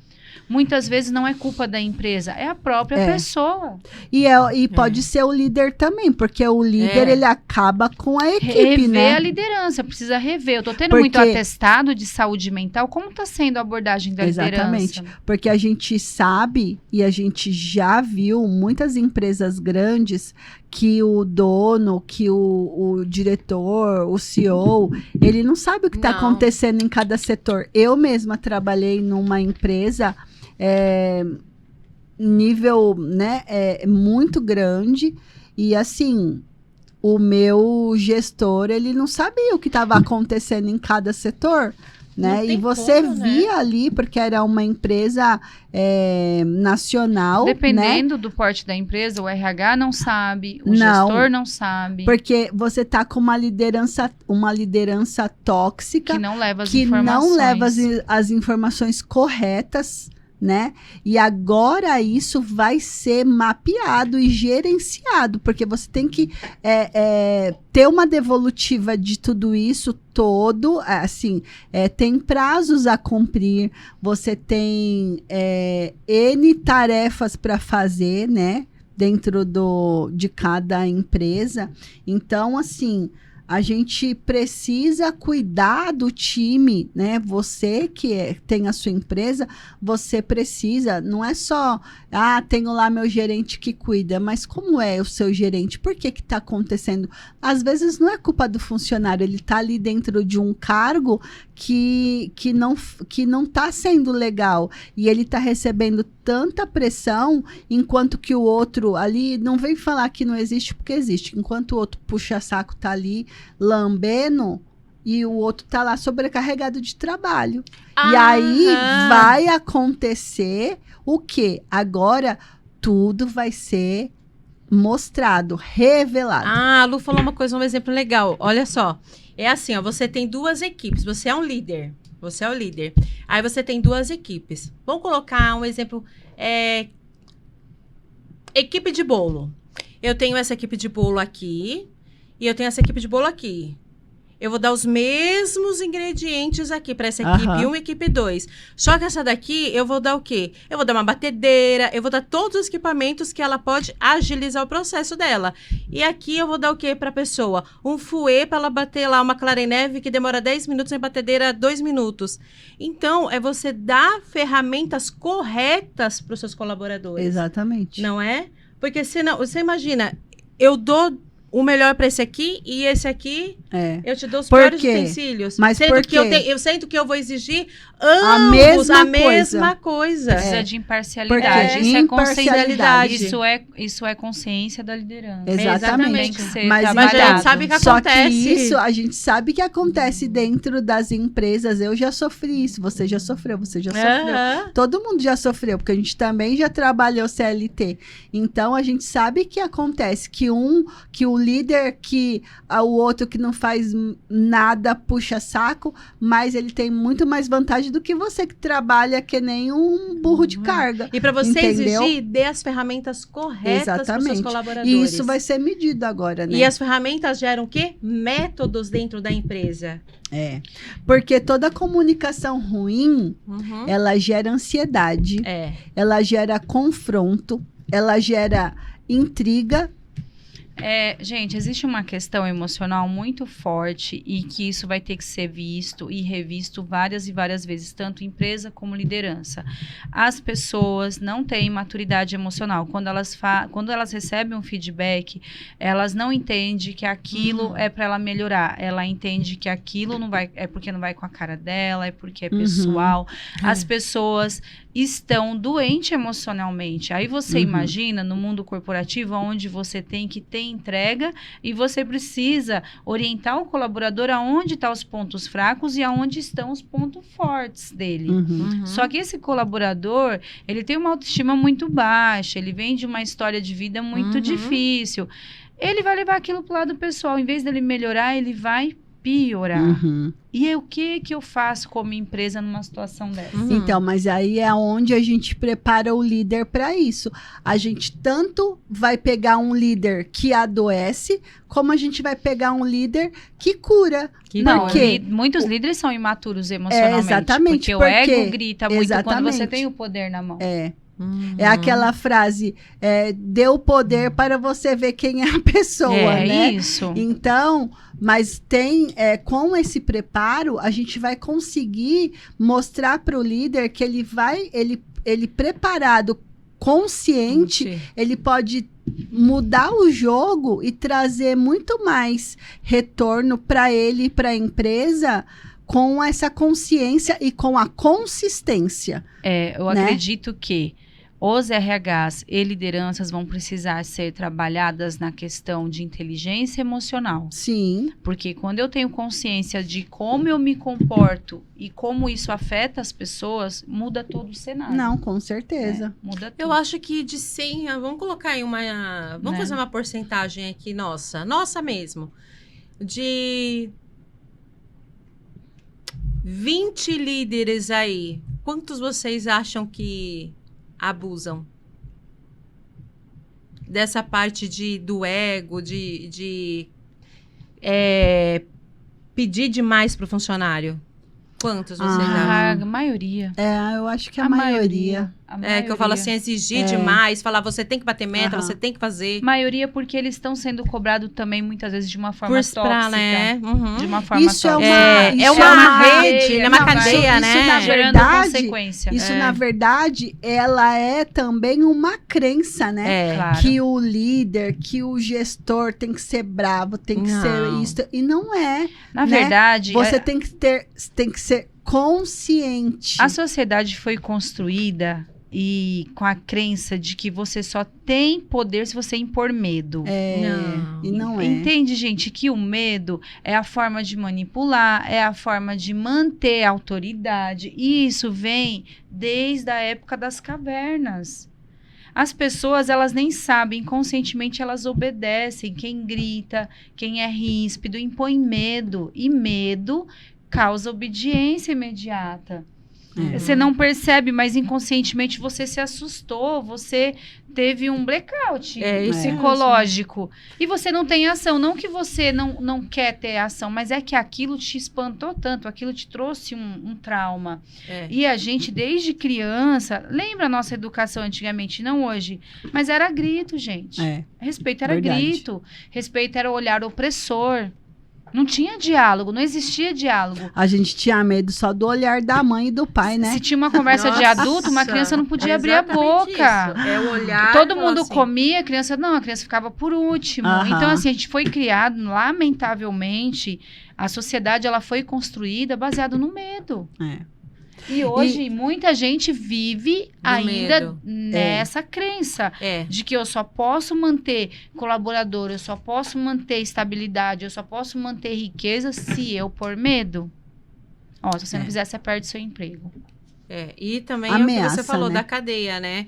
Muitas vezes não é culpa da empresa, é a própria pessoa. E pode ser o líder também, porque o líder, ele acaba com a equipe, rever né? a liderança, precisa rever. Eu tô tendo muito atestado de saúde mental. Como está sendo a abordagem da liderança? Exatamente, porque a gente sabe e a gente já viu muitas empresas grandes que o dono, que o diretor, o CEO, ele não sabe o que está acontecendo em cada setor. Eu mesma trabalhei numa empresa nível, né, muito grande e assim, o meu gestor, ele não sabia o que estava acontecendo em cada setor, né? E você via ali, porque era uma empresa nacional. Dependendo do porte da empresa, o RH não sabe, o gestor não sabe. Porque você tá com uma liderança tóxica que não leva as informações corretas, né? E agora isso vai ser mapeado e gerenciado, porque você tem que ter uma devolutiva de tudo isso todo, assim, tem prazos a cumprir, você tem N tarefas para fazer, né? Dentro de cada empresa. Então, assim, a gente precisa cuidar do time, né? Você que tem a sua empresa, você precisa, não é só, tenho lá meu gerente que cuida, mas como é o seu gerente? Por que está acontecendo? Às vezes não é culpa do funcionário, ele está ali dentro de um cargo que não está sendo legal e ele está recebendo tanta pressão, enquanto que o outro ali não vem falar que não existe, porque existe. Enquanto o outro puxa-saco tá ali lambendo e o outro tá lá sobrecarregado de trabalho. E aí vai acontecer o quê? Agora tudo vai ser mostrado, revelado. A Lu falou uma coisa, um exemplo legal. Olha só, é assim, ó, você tem duas equipes, você é um líder. Você é o líder. Aí você tem duas equipes. Vamos colocar um exemplo. Equipe de bolo. Eu tenho essa equipe de bolo aqui e eu tenho essa equipe de bolo aqui. eu vou dar os mesmos ingredientes aqui para essa equipe 1 e equipe 2. Só que essa daqui, eu vou dar o quê? Eu vou dar uma batedeira, eu vou dar todos os equipamentos que ela pode agilizar o processo dela. E aqui eu vou dar o quê para a pessoa? Um fouet para ela bater lá uma clara em neve que demora 10 minutos e a batedeira 2 minutos. Então, é você dar ferramentas corretas para os seus colaboradores. Exatamente. Não é? Porque senão, você imagina, eu dou o melhor para esse aqui e esse aqui eu te dou os piores utensílios. Mas sendo por que eu sinto que eu vou exigir ambos a mesma coisa. Precisa de imparcialidade. Isso é consciência. Isso é consciência da liderança. Exatamente. Tem que ser mas a gente sabe que só acontece. Que isso a gente sabe que acontece dentro das empresas. Eu já sofri isso, você já sofreu, você já sofreu. Todo mundo já sofreu, porque a gente também já trabalhou CLT. Então a gente sabe que acontece que o líder, que o outro que não faz nada puxa saco, mas ele tem muito mais vantagem do que você que trabalha que nem um burro de carga. E para você exigir, dê as ferramentas corretas para os seus colaboradores. E isso vai ser medido agora, né? E as ferramentas geram o quê? Métodos dentro da empresa. Porque toda comunicação ruim, ela gera ansiedade, ela gera confronto, ela gera intriga. Gente, existe uma questão emocional muito forte e que isso vai ter que ser visto e revisto várias e várias vezes, tanto empresa como liderança. As pessoas não têm maturidade emocional. Quando elas recebem um feedback, elas não entendem que aquilo é para ela melhorar. Ela entende que aquilo não vai, é porque não vai com a cara dela, é porque é pessoal. As pessoas estão doentes emocionalmente. Aí você imagina no mundo corporativo, onde você tem que ter entrega e você precisa orientar o colaborador aonde estão os pontos fracos e aonde estão os pontos fortes dele. Só que esse colaborador, ele tem uma autoestima muito baixa, ele vem de uma história de vida muito difícil. Ele vai levar aquilo pro lado pessoal. Em vez dele melhorar, ele vai piorar. E o que eu faço como empresa numa situação dessa? Então, mas aí é onde a gente prepara o líder para isso. A gente tanto vai pegar um líder que adoece, como a gente vai pegar um líder que cura. Muitos líderes são imaturos emocionalmente. Exatamente. Porque o ego grita muito quando você tem o poder na mão. É aquela frase, dê o poder para você ver quem é a pessoa, né? Isso. Então, mas com esse preparo, a gente vai conseguir mostrar para o líder que ele preparado, consciente, ele pode mudar o jogo e trazer muito mais retorno para ele e para a empresa, com essa consciência e com a consistência. Eu acredito que os RHs e lideranças vão precisar ser trabalhadas na questão de inteligência emocional. Sim. Porque quando eu tenho consciência de como eu me comporto e como isso afeta as pessoas, muda todo o cenário. Não, com certeza. Muda tudo. Eu acho que de 100, vamos colocar aí vamos fazer uma porcentagem aqui nossa mesmo, de 20 líderes aí, quantos vocês acham que abusam dessa parte do ego, de pedir demais para o funcionário? Quantos vocês acham? A maioria. Eu acho que a maioria. Que eu falo assim, exigir demais, falar você tem que bater meta, você tem que fazer. Maioria porque eles estão sendo cobrados também muitas vezes de uma forma tóxica. Né? De uma forma isso tóxica. É uma rede, é uma cadeia, né? Isso, na gerando verdade, consequência. Isso, na verdade, ela é também uma crença, né? Claro. Que o líder, que o gestor tem que ser bravo, tem que ser isso. E não é. Na verdade... Você tem que ser consciente. A sociedade foi construída e com a crença de que você só tem poder se você impor medo. E não é. Entende, gente, que o medo é a forma de manipular, é a forma de manter a autoridade. E isso vem desde a época das cavernas. As pessoas, elas nem sabem, inconscientemente elas obedecem. Quem grita, quem é ríspido, impõe medo. E medo causa obediência imediata. Você não percebe, mas inconscientemente você se assustou, você teve um blackout psicológico. E você não tem ação. Não que você não quer ter ação, mas é que aquilo te espantou tanto, aquilo te trouxe um trauma. E a gente, desde criança, lembra a nossa educação antigamente, não hoje, mas era grito, gente. Respeito era grito, respeito era olhar opressor. Não tinha diálogo, não existia diálogo. A gente tinha medo só do olhar da mãe e do pai, né? Se tinha uma conversa de adulto, uma criança não podia abrir a boca. Isso. É o olhar. Todo mundo comia, a criança ficava por último. Então, assim, a gente foi criado, lamentavelmente, a sociedade ela foi construída baseada no medo. E hoje muita gente vive ainda nessa crença de que eu só posso manter colaborador, eu só posso manter estabilidade, eu só posso manter riqueza se eu pôr medo. Se você não fizer, você perde seu emprego. E também ameaça, o que você falou, né? da cadeia, né?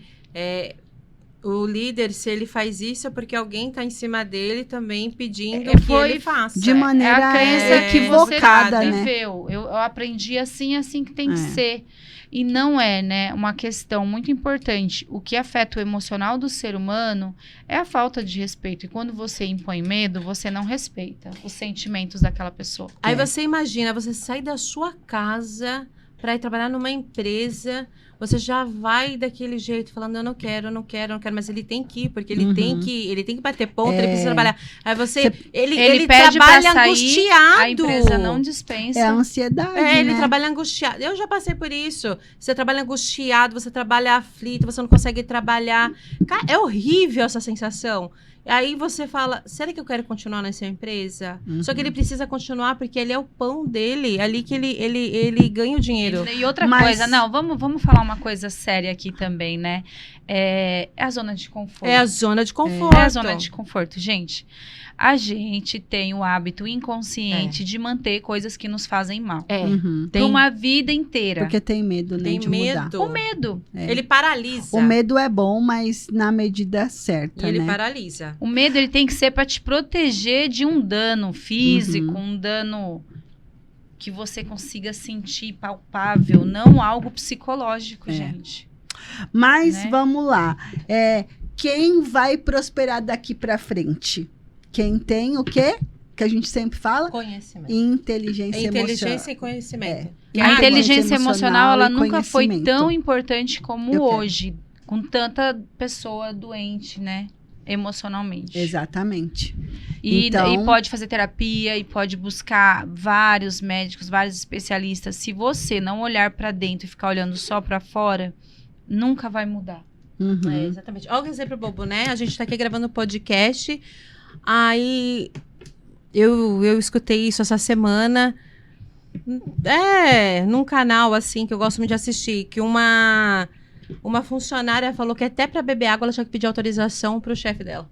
O líder, se ele faz isso, é porque alguém está em cima dele também pedindo que ele faça. De maneira a crença equivocada, que você né? viveu. Eu aprendi assim que tem que ser. E não é, né, uma questão muito importante. O que afeta o emocional do ser humano é a falta de respeito. E quando você impõe medo, você não respeita os sentimentos daquela pessoa. Aí você imagina, você sai da sua casa para ir trabalhar numa empresa, você já vai daquele jeito, falando, eu não quero, mas ele tem que ir, porque ele tem que bater ponto, ele precisa trabalhar. Aí ele pede trabalha sair, angustiado. A empresa não dispensa. É a ansiedade, né? Ele trabalha angustiado. Eu já passei por isso. Você trabalha angustiado, você trabalha aflito, você não consegue trabalhar. Cara, é horrível essa sensação. Aí você fala, será que eu quero continuar nessa empresa? Só que ele precisa continuar porque ele é o pão dele, ali que ele ganha o dinheiro. E outra coisa, vamos falar uma coisa séria aqui também, né? É a zona de conforto. É a zona de conforto. É a zona de conforto, gente. A gente tem o hábito inconsciente de manter coisas que nos fazem mal. Por uma vida inteira. Porque tem medo, né, de mudar. O medo. Ele paralisa. O medo é bom, mas na medida certa, E ele né? paralisa. O medo, ele tem que ser para te proteger de um dano físico, um dano que você consiga sentir palpável, não algo psicológico, gente. Mas vamos lá. Quem vai prosperar daqui para frente? Quem tem o quê? Que a gente sempre fala? Conhecimento. Inteligência emocional. E conhecimento. A inteligência emocional, ela e nunca foi conhecimento. tão importante como hoje, com tanta pessoa doente, né? Emocionalmente. Exatamente. E pode fazer terapia, e pode buscar vários médicos, vários especialistas. Se você não olhar para dentro e ficar olhando só para fora, nunca vai mudar. Exatamente. Olha o exemplo bobo, né? A gente tá aqui gravando um podcast, aí eu escutei isso essa semana, num canal, assim, que eu gosto muito de assistir, que uma funcionária falou que até para beber água ela tinha que pedir autorização pro chefe dela.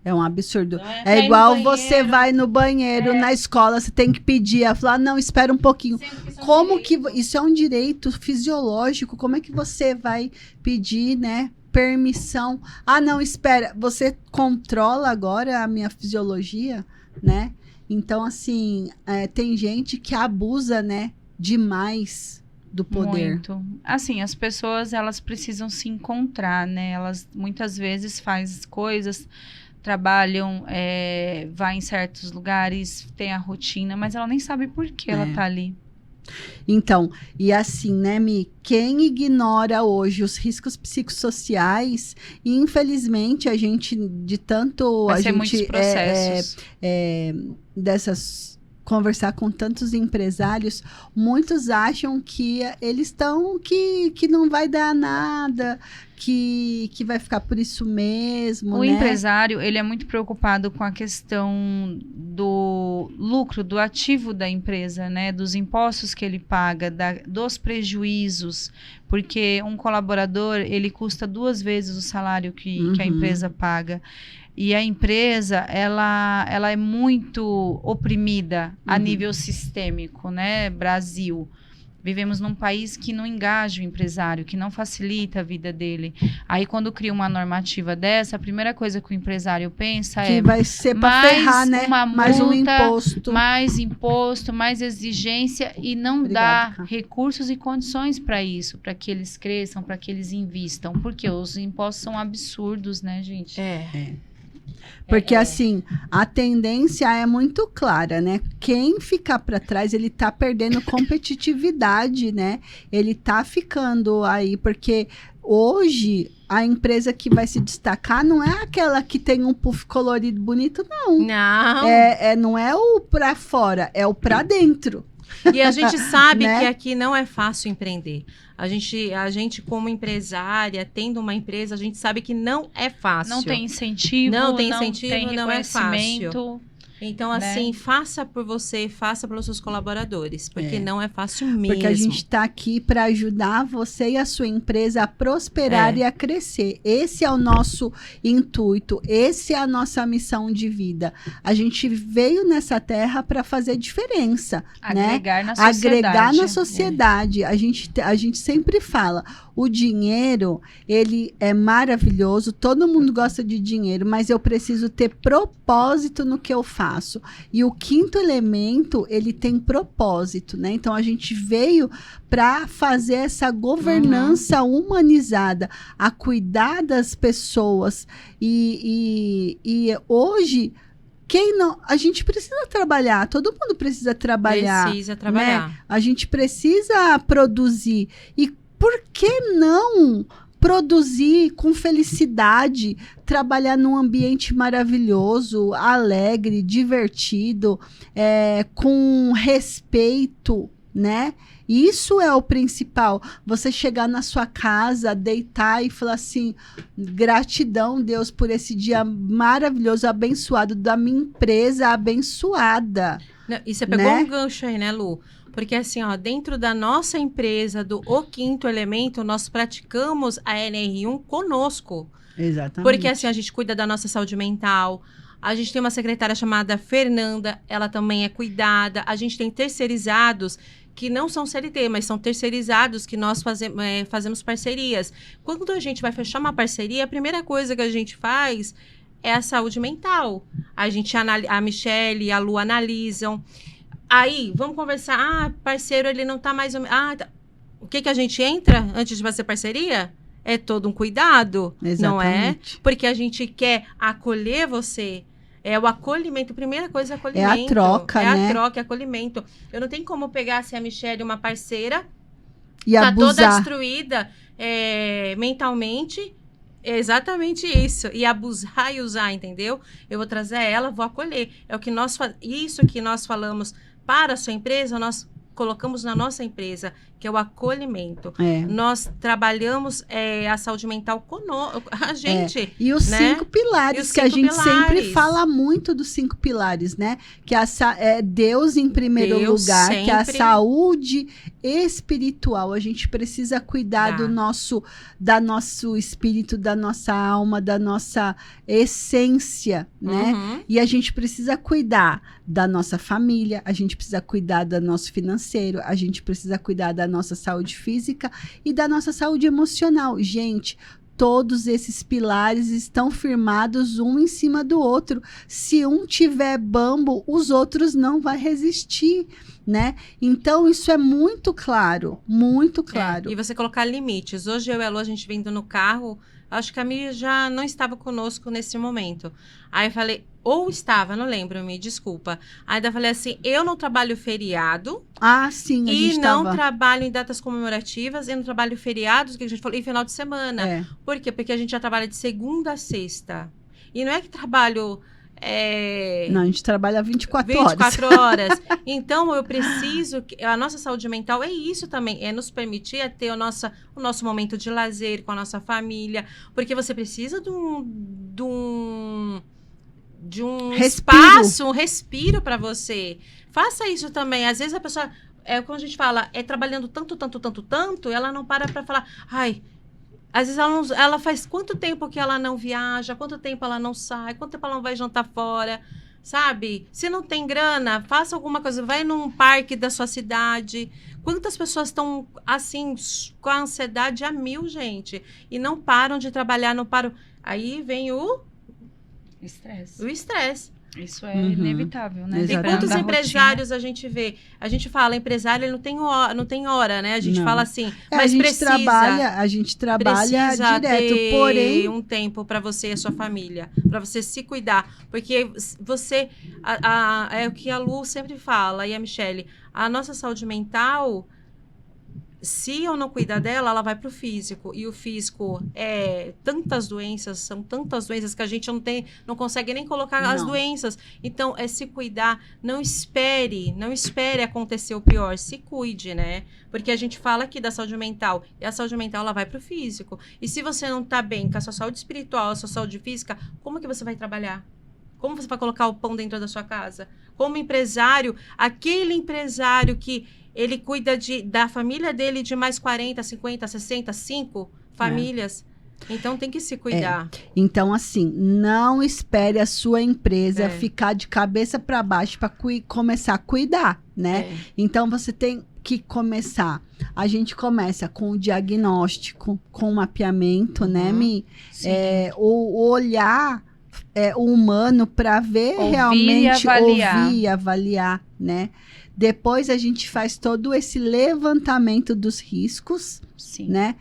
É um absurdo. É igual você vai no banheiro, na escola, você tem que pedir. Ela fala, não, espera um pouquinho. Como que isso é um direito fisiológico? Como é que você vai pedir, né, permissão? Não, espera. Você controla agora a minha fisiologia, né? Então, assim, tem gente que abusa, né, demais do poder. Muito. Assim, as pessoas, elas precisam se encontrar, né? Elas muitas vezes fazem coisas, trabalham, vai em certos lugares, tem a rotina, mas ela nem sabe por que ela tá ali. Então, e assim, né, Mi? Quem ignora hoje os riscos psicossociais, infelizmente, a gente, de tanto... Vai a ser gente, muitos processos. Conversar com tantos empresários, muitos acham que eles estão, que não vai dar nada, que vai ficar por isso mesmo, O né? empresário, ele é muito preocupado com a questão do lucro, do ativo da empresa, né? Dos impostos que ele paga, dos prejuízos, porque um colaborador, ele custa 2 vezes o salário que a empresa paga. E a empresa, ela é muito oprimida a nível sistêmico, né? Brasil. Vivemos num país que não engaja o empresário, que não facilita a vida dele. Aí, quando cria uma normativa dessa, a primeira coisa que o empresário pensa que vai ser para ferrar, né? Mais um imposto. Mais imposto, mais exigência e não dá recursos e condições para isso, para que eles cresçam, para que eles invistam. Porque os impostos são absurdos, né, gente? Porque, assim, a tendência é muito clara, né? Quem ficar para trás, ele tá perdendo competitividade, né? Ele tá ficando aí, porque hoje a empresa que vai se destacar não é aquela que tem um puff colorido bonito, não. Não. Não é o para fora, é o para dentro. E a gente sabe né? que aqui não é fácil empreender. A gente, como empresária, tendo uma empresa, a gente sabe que não é fácil. Não tem incentivo, não é fácil. Então, assim, faça por você, faça pelos seus colaboradores, porque não é fácil mesmo. Porque a gente está aqui para ajudar você e a sua empresa a prosperar e a crescer. Esse é o nosso intuito, esse é a nossa missão de vida. A gente veio nessa terra para fazer diferença, agregar, né? Agregar na sociedade. A gente sempre fala, o dinheiro, ele é maravilhoso, todo mundo gosta de dinheiro, mas eu preciso ter propósito no que eu faço. E o quinto elemento, ele tem propósito, né? Então, a gente veio para fazer essa governança humanizada, a cuidar das pessoas. E hoje, a gente precisa trabalhar, todo mundo precisa trabalhar. Precisa trabalhar. Né? A gente precisa produzir. E por que não produzir com felicidade, trabalhar num ambiente maravilhoso, alegre, divertido, com respeito, né? Isso é o principal. Você chegar na sua casa, deitar e falar assim, gratidão, Deus, por esse dia maravilhoso, abençoado, da minha empresa abençoada. Não, e você pegou um gancho aí, né, Lu? Porque assim, ó, dentro da nossa empresa, do O Quinto Elemento, nós praticamos a NR1 conosco. Exatamente. Porque assim, a gente cuida da nossa saúde mental. A gente tem uma secretária chamada Fernanda, ela também é cuidada. A gente tem terceirizados que não são CLT, mas são terceirizados que nós fazemos parcerias. Quando a gente vai fechar uma parceria, a primeira coisa que a gente faz é a saúde mental. A Michelle e a Lu analisam. Aí, vamos conversar. Parceiro, ele não tá mais... O que a gente entra antes de fazer parceria? É todo um cuidado, exatamente. Não é? Porque a gente quer acolher você. É o acolhimento. Primeira coisa é acolhimento. É a troca, né? É a troca, é acolhimento. Eu não tenho como pegar, se a Michelle, uma parceira, e tá abusar. Toda destruída mentalmente... É exatamente isso. E abusar e usar, entendeu? Eu vou trazer ela, vou acolher. É o que isso que nós falamos para a sua empresa, nós colocamos na nossa empresa, que é o acolhimento. Nós trabalhamos a saúde mental conosco, a gente. E os 5 pilares, que a gente sempre fala muito dos 5 pilares, né? Que é Deus em primeiro lugar, que é a saúde espiritual. A gente precisa cuidar do nosso espírito, da nossa alma, da nossa essência, né? E a gente precisa cuidar da nossa família, a gente precisa cuidar do nosso financeiro, a gente precisa cuidar da nossa saúde física e da nossa saúde emocional. Gente, todos esses pilares estão firmados um em cima do outro. Se um tiver bambo, os outros não vão resistir, né? Então, isso é muito claro, muito claro. E você colocar limites. Hoje, eu e a Lu, a gente vindo no carro, acho que a Mi já não estava conosco nesse momento. Aí eu falei, ou estava, não lembro, Me desculpa. Aí eu falei assim, eu não trabalho feriado. Sim, a gente não trabalho em datas comemorativas, e não trabalho feriados, que a gente falou, e final de semana. Por quê? Porque a gente já trabalha de segunda a sexta. E não é que trabalho... Não, a gente trabalha 24 horas. Então, eu preciso... A nossa saúde mental é isso também. É nos permitir ter o nosso momento de lazer com a nossa família. Porque você precisa de um espaço, um respiro para você. Faça isso também. Às vezes a pessoa... Quando a gente fala, trabalhando tanto, ela não para falar... Às vezes ela faz quanto tempo que ela não viaja, quanto tempo ela não sai, quanto tempo ela não vai jantar fora. sabe? Se não tem grana, faça alguma coisa. Vai num parque da sua cidade. Quantas pessoas estão, assim, com a ansiedade a 1000, gente? E não param de trabalhar, não param. Aí vem o Estresse. o estresse. Isso é inevitável, né? E Exatamente. quantos Da empresários a gente vê? A gente fala, empresário, ele não tem hora, né? A gente Não. fala assim, a mas gente precisa... a gente trabalha precisa direto, ter porém um tempo para você e a sua família, para você se cuidar, porque você é o que a Lu sempre fala e a Michele, a nossa saúde mental, se eu não cuidar dela, ela vai pro físico, e o físico são tantas doenças que a gente não consegue nem colocar as Não. doenças. Então, é se cuidar, não espere acontecer o pior, se cuide, né? Porque a gente fala aqui da saúde mental, e a saúde mental, ela vai pro físico. E se você não tá bem com a sua saúde espiritual, a sua saúde física, como que você vai trabalhar? Como você vai colocar o pão dentro da sua casa? Como empresário, aquele empresário que ele cuida da família dele de mais 40, 50, 65 famílias. Então, tem que se cuidar. Então, assim, não espere a sua empresa É. ficar de cabeça para baixo para começar a cuidar, né? É. Então, você tem que começar. A gente começa com o diagnóstico, com o mapeamento, né, Mi? Sim. O olhar o humano para ver Ouvir e realmente, avaliar. ouvir e avaliar, né? Depois a gente faz todo esse levantamento dos riscos, Sim. né?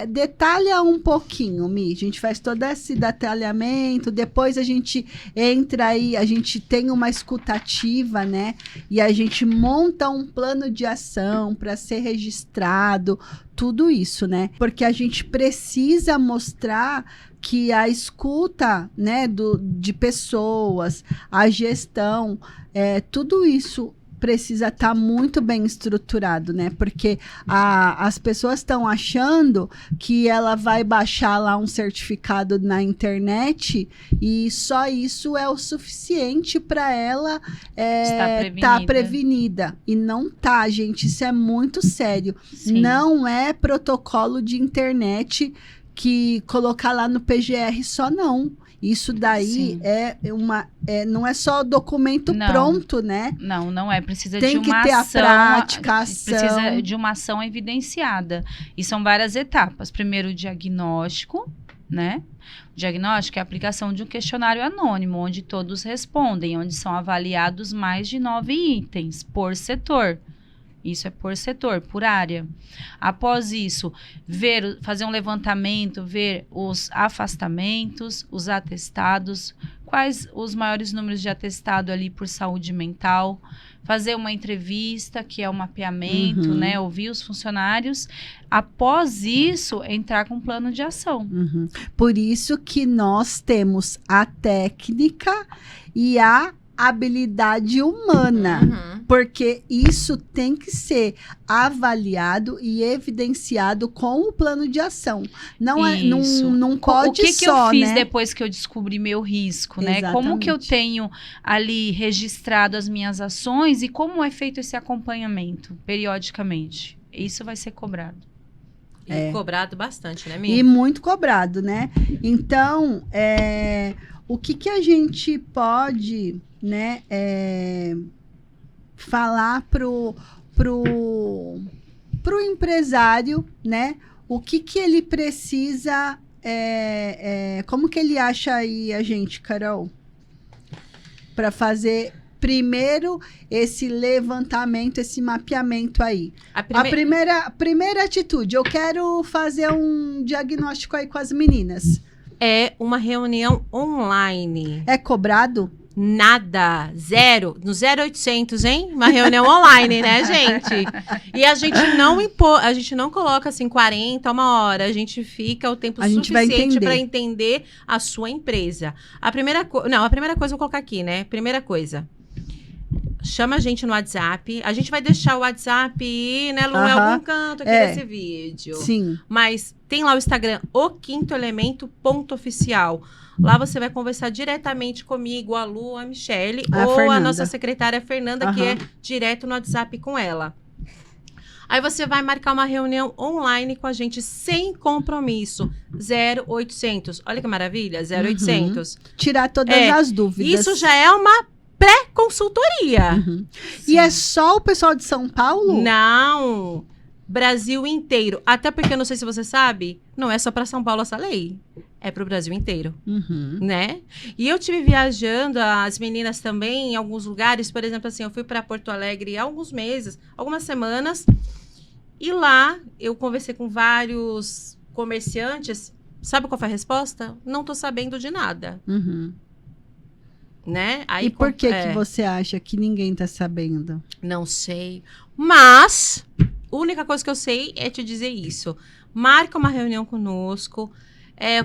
Detalha um pouquinho, Mi. A gente faz todo esse detalhamento, depois a gente entra aí, a gente tem uma escutativa, né? E a gente monta um plano de ação para ser registrado, tudo isso, né? Porque a gente precisa mostrar que a escuta, né, de pessoas, a gestão, tudo isso precisa estar muito bem estruturado, né? Porque as pessoas estão achando que ela vai baixar lá um certificado na internet e só isso é o suficiente para ela estar prevenida. E não tá, gente. Isso é muito sério. Sim. Não é protocolo de internet que colocar lá no PGR só não. Isso daí Sim. não é só documento Não. pronto, né? Não é. Precisa Tem de uma que ter ação. a prática, a ação. Precisa de uma ação evidenciada. E são várias etapas. Primeiro, o diagnóstico, né? O diagnóstico é a aplicação de um questionário anônimo, onde todos respondem, onde são avaliados mais de 9 itens por setor. Isso é por setor, por área. Após isso, fazer um levantamento, ver os afastamentos, os atestados, quais os maiores números de atestado ali por saúde mental, fazer uma entrevista, que é o mapeamento, né? Ouvir os funcionários. Após isso, entrar com um plano de ação. Por isso que nós temos a técnica e a habilidade humana, porque isso tem que ser avaliado e evidenciado com o plano de ação. Não pode o que só, eu fiz né? depois que eu descobri meu risco, né? Exatamente. Como que eu tenho ali registrado as minhas ações e como é feito esse acompanhamento periodicamente? Isso vai ser cobrado. E cobrado bastante, né, Mi? E muito cobrado, né? Então, o que a gente pode, né, falar pro empresário, né? O que ele precisa, como que ele acha aí a gente, Carol? Para fazer primeiro esse levantamento, esse mapeamento aí. A primeira atitude, eu quero fazer um diagnóstico aí com as meninas. É uma reunião online. É cobrado? Nada, zero, no 0800, hein? Uma reunião online, né, gente? E a gente não coloca assim 40, uma hora, a gente fica o tempo suficiente para entender a sua empresa. A primeira coisa eu vou colocar aqui, né? Primeira coisa. Chama a gente no WhatsApp. A gente vai deixar o WhatsApp, né, Lu, em algum canto aqui desse vídeo. Sim. Mas tem lá o Instagram, oquintoelemento.oficial. Lá você vai conversar diretamente comigo, a Lu, a Michele, ou Fernanda. a nossa secretária Fernanda, que é direto no WhatsApp com ela. Aí você vai marcar uma reunião online com a gente sem compromisso. 0800. Olha que maravilha, 0800. Tirar todas as dúvidas. Isso já é uma consultoria. Uhum. E é só o pessoal de São Paulo? Não. Brasil inteiro. Até porque, eu não sei se você sabe, não é só para São Paulo essa lei. É para o Brasil inteiro, Uhum. né? E eu tive viajando, as meninas também, em alguns lugares. Por exemplo, assim, eu fui para Porto Alegre há alguns meses, algumas semanas. E lá, eu conversei com vários comerciantes. Sabe qual foi a resposta? Não tô sabendo de nada, Uhum. né? Aí, E por que que você acha que ninguém tá sabendo? Não sei. Mas, a única coisa que eu sei é te dizer isso. Marca uma reunião conosco.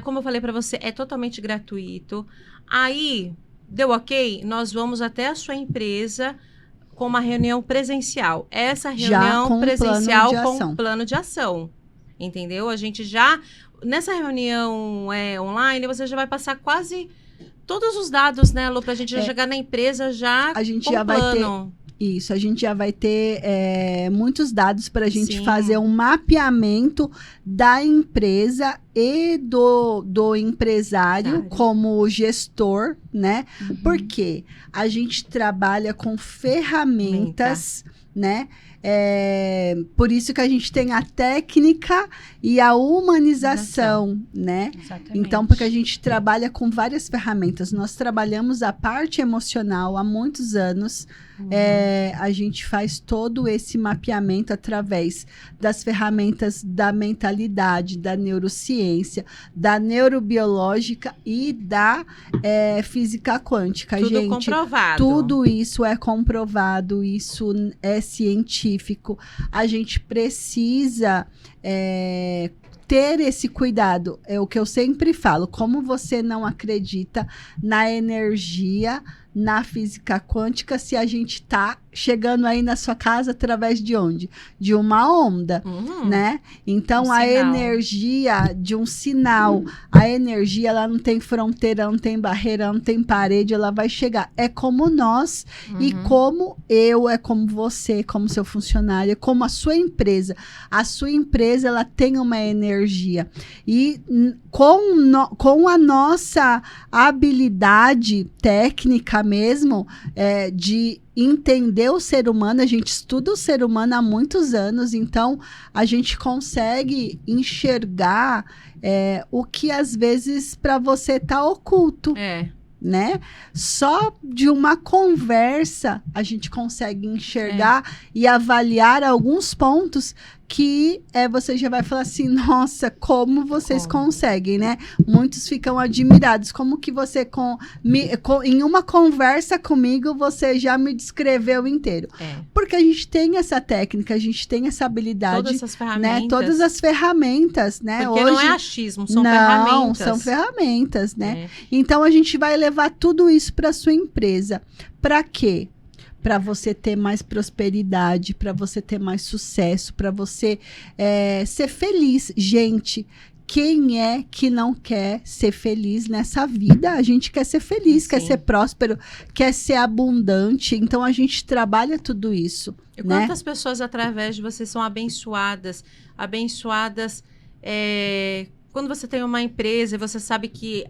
Como eu falei para você, é totalmente gratuito. Aí, deu ok? Nós vamos até a sua empresa com uma reunião presencial. Essa Já reunião com um presencial plano de com ação. plano de ação. Entendeu? A gente já... Nessa reunião online, você já vai passar quase todos os dados, né, Lu? Pra gente já chegar na empresa já A gente com já vai plano. Isso, a gente já vai ter muitos dados para a gente Sim. fazer um mapeamento da empresa e do empresário como gestor, né? Uhum. Porque a gente trabalha com ferramentas, né? Por isso que a gente tem a técnica e a humanização, né? Exatamente. Então, porque a gente trabalha com várias ferramentas. Nós trabalhamos a parte emocional há muitos anos. A gente faz todo esse mapeamento através das ferramentas da mentalidade, da neurociência, da neurobiológica e da física quântica. Tudo gente, comprovado. tudo isso é comprovado, isso é científico. A gente precisa ter esse cuidado. É o que eu sempre falo. Como você não acredita na energia, na física quântica, se a gente está chegando aí na sua casa através de onde? De uma onda, né? Então, a energia de um sinal, a energia, ela não tem fronteira, não tem barreira, não tem parede, ela vai chegar. É como nós e como eu, é como você, como seu funcionário, é como a sua empresa. A sua empresa, ela tem uma energia. E com a nossa habilidade técnica mesmo, de entender o ser humano, a gente estuda o ser humano há muitos anos, então a gente consegue enxergar o que às vezes para você tá oculto. Né? Só de uma conversa a gente consegue enxergar e avaliar alguns pontos que você já vai falar assim, nossa, como vocês conseguem, né? Muitos ficam admirados, como que você em uma conversa comigo você já me descreveu inteiro. Porque a gente tem essa técnica, a gente tem essa habilidade, todas essas ferramentas, né? Todas as ferramentas, né? Porque hoje não é achismo, são ferramentas. Não, são ferramentas, né? Então a gente vai levar tudo isso para sua empresa. Para quê? Para você ter mais prosperidade, para você ter mais sucesso, para você ser feliz. Gente, quem é que não quer ser feliz nessa vida? A gente quer ser feliz, quer ser próspero, quer ser abundante. Então, a gente trabalha tudo isso. E quantas pessoas, através de você, são abençoadas? Abençoadas... Quando você tem uma empresa e você sabe que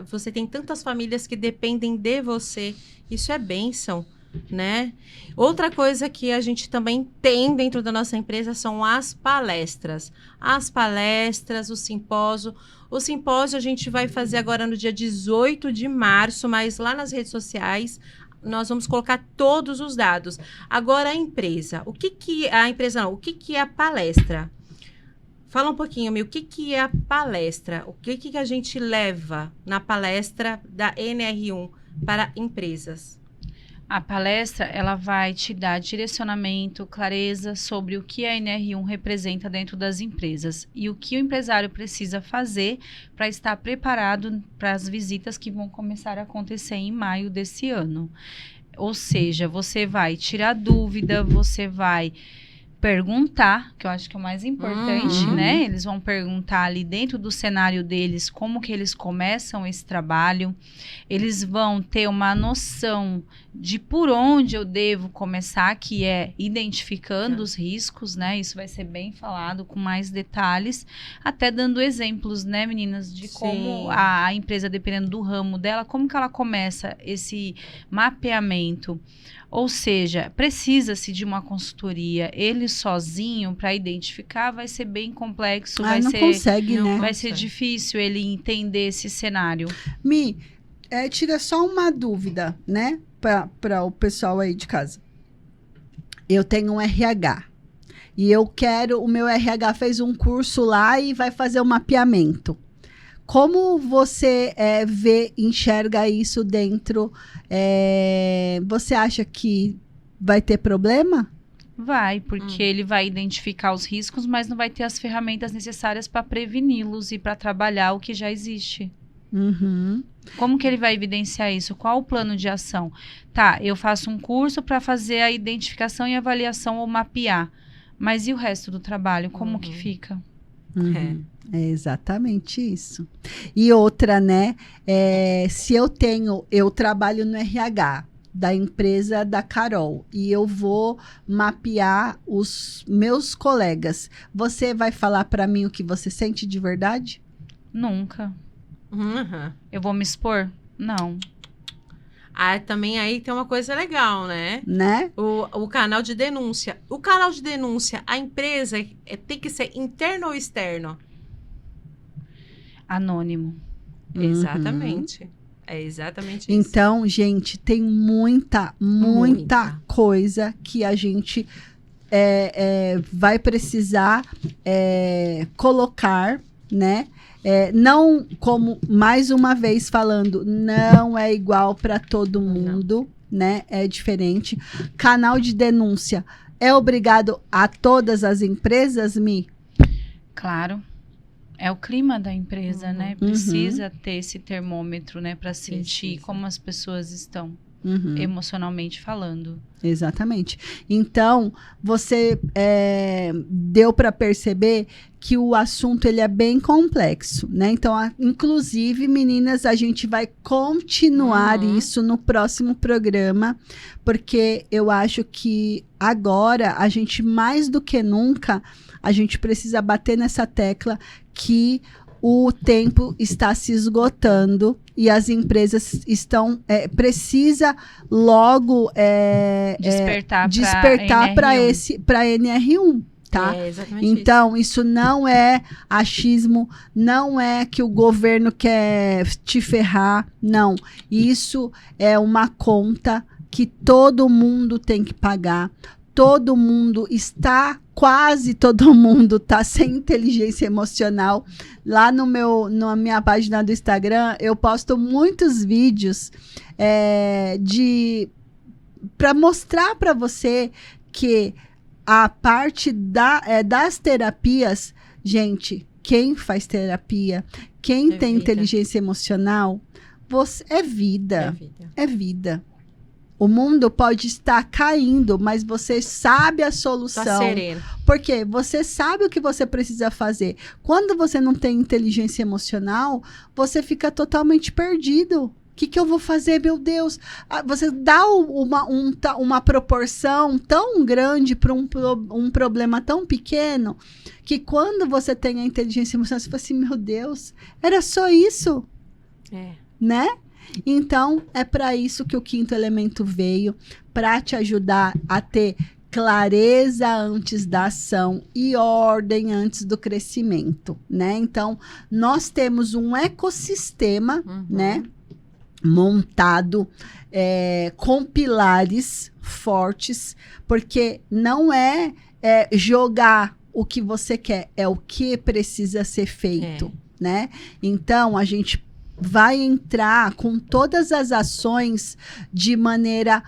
você tem tantas famílias que dependem de você, isso é bênção, né? Outra coisa que a gente também tem dentro da nossa empresa são as palestras. As palestras, o simpósio. O simpósio a gente vai fazer agora no dia 18 de março, mas lá nas redes sociais nós vamos colocar todos os dados. Agora a empresa. O que é a palestra? Fala um pouquinho, Mi, o que é a palestra? O que a gente leva na palestra da NR1 para empresas? A palestra, ela vai te dar direcionamento, clareza sobre o que a NR1 representa dentro das empresas e o que o empresário precisa fazer para estar preparado para as visitas que vão começar a acontecer em maio desse ano. Ou seja, você vai tirar dúvida, você vai perguntar, que eu acho que é o mais importante, né? Eles vão perguntar ali dentro do cenário deles como que eles começam esse trabalho. Eles vão ter uma noção de por onde eu devo começar, que é identificando os riscos, né? Isso vai ser bem falado com mais detalhes, até dando exemplos, né, meninas, de como a empresa, dependendo do ramo dela, como que ela começa esse mapeamento. Ou seja, precisa-se de uma consultoria. Ele sozinho, para identificar, vai ser bem complexo. Vai ser difícil ele entender esse cenário. Mi, tira só uma dúvida, né? Para o pessoal aí de casa. Eu tenho um RH. E o meu RH fez um curso lá e vai fazer um mapeamento. Como você enxerga isso dentro? Você acha que vai ter problema? Vai, porque ele vai identificar os riscos, mas não vai ter as ferramentas necessárias para preveni-los e para trabalhar o que já existe. Como que ele vai evidenciar isso? Qual o plano de ação? Tá, eu faço um curso para fazer a identificação e avaliação ou mapear. Mas e o resto do trabalho? Como que fica? É exatamente isso. E outra, né? Se eu trabalho no RH da empresa da Carol e eu vou mapear os meus colegas, você vai falar para mim o que você sente de verdade? Nunca. Eu vou me expor? Não. Também aí tem uma coisa legal, né? Né? O canal de denúncia. O canal de denúncia, a empresa tem que ser interno ou externo? Anônimo. Exatamente. É exatamente isso. Então, gente, tem muita coisa que a gente vai precisar colocar, né? Não, como mais uma vez falando, não é igual para todo mundo, né? É diferente. Canal de denúncia é obrigado a todas as empresas, Mi? Claro. É o clima da empresa, né? Precisa ter esse termômetro, né? Para sentir como as pessoas estão emocionalmente falando. Exatamente. Então, você deu para perceber que o assunto ele é bem complexo, né? Então, inclusive, meninas, a gente vai continuar isso no próximo programa, porque eu acho que agora, a gente mais do que nunca, a gente precisa bater nessa tecla que o tempo está se esgotando e as empresas precisa logo despertar para NR1, tá? Então, isso não é achismo, não é que o governo quer te ferrar, não. Isso é uma conta que todo mundo tem que pagar. Quase todo mundo está sem inteligência emocional. Lá na minha página do Instagram, eu posto muitos vídeos para mostrar para você que a parte das terapias, gente, quem faz terapia, quem tem inteligência emocional, é vida. É vida. O mundo pode estar caindo, mas você sabe a solução. Tá sereno. Porque você sabe o que você precisa fazer. Quando você não tem inteligência emocional, você fica totalmente perdido. O que eu vou fazer, meu Deus? Você dá uma proporção tão grande para um problema tão pequeno, que quando você tem a inteligência emocional, você fala assim, meu Deus, era só isso? Né? Então, é para isso que o quinto elemento veio, para te ajudar a ter clareza antes da ação e ordem antes do crescimento, né? Então, nós temos um ecossistema, né, montado com pilares fortes, porque não é jogar o que você quer, é o que precisa ser feito, né? Então, a gente vai entrar com todas as ações de maneira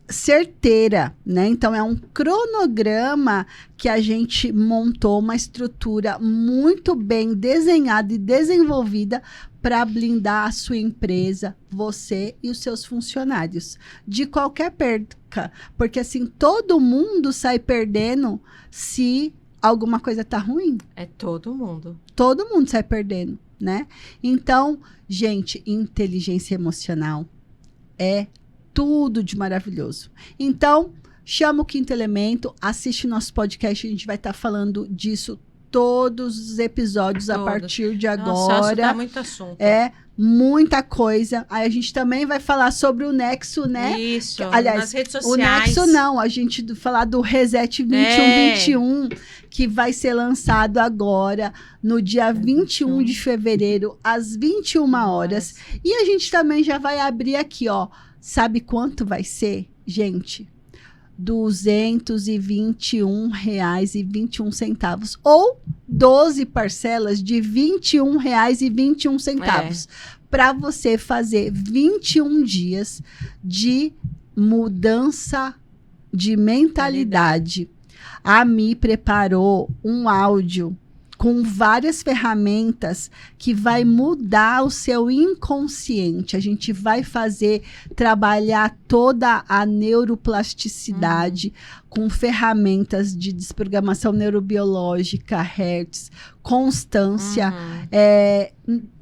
certeira, né? Então, é um cronograma que a gente montou, uma estrutura muito bem desenhada e desenvolvida para blindar a sua empresa, você e os seus funcionários de qualquer perca, porque assim todo mundo sai perdendo se alguma coisa tá ruim. É todo mundo. Todo mundo sai perdendo, né? Então, gente, inteligência emocional é tudo de maravilhoso. Então, chama o Quinto Elemento, assiste nosso podcast, a gente vai estar falando disso todos os episódios a partir de agora. Nossa, tá muito assunto. É muita coisa. Aí a gente também vai falar sobre o Nexo, né? Isso, aliás, nas redes o sociais. Nexo não, a gente falar do Reset 2121, que vai ser lançado agora, no dia 21 de fevereiro, às 21 horas. E a gente também já vai abrir aqui, ó. Sabe quanto vai ser, gente? R$ 221,21, ou 12 parcelas de R$ 21,21, para você fazer 21 dias de mudança de mentalidade. A Mi preparou um áudio com várias ferramentas que vai mudar o seu inconsciente. A gente vai trabalhar toda a neuroplasticidade com ferramentas de desprogramação neurobiológica, Hertz, constância,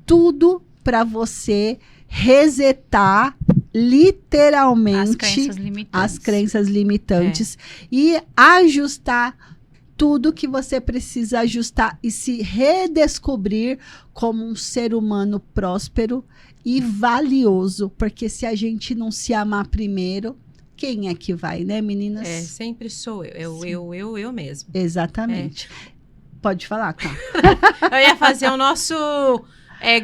tudo para você resetar literalmente as crenças limitantes e ajustar tudo que você precisa ajustar e se redescobrir como um ser humano próspero e valioso. Porque se a gente não se amar primeiro, quem é que vai, né, meninas? Sempre sou eu. Eu mesmo. Exatamente. Pode falar, tá? Eu ia fazer o nosso...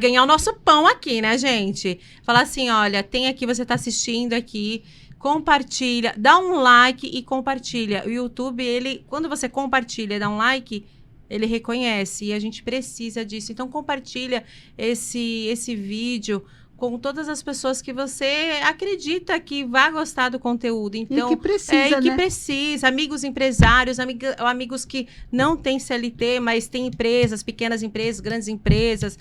ganhar o nosso pão aqui, né, gente? Falar assim, olha, tem aqui, você tá assistindo aqui... Compartilha, dá um like e compartilha. O YouTube, quando você compartilha e dá um like, ele reconhece. E a gente precisa disso. Então, compartilha esse vídeo com todas as pessoas que você acredita que vai gostar do conteúdo. Então, e que precisa, precisa. Amigos empresários, amigos que não têm CLT, mas têm empresas, pequenas empresas, grandes empresas.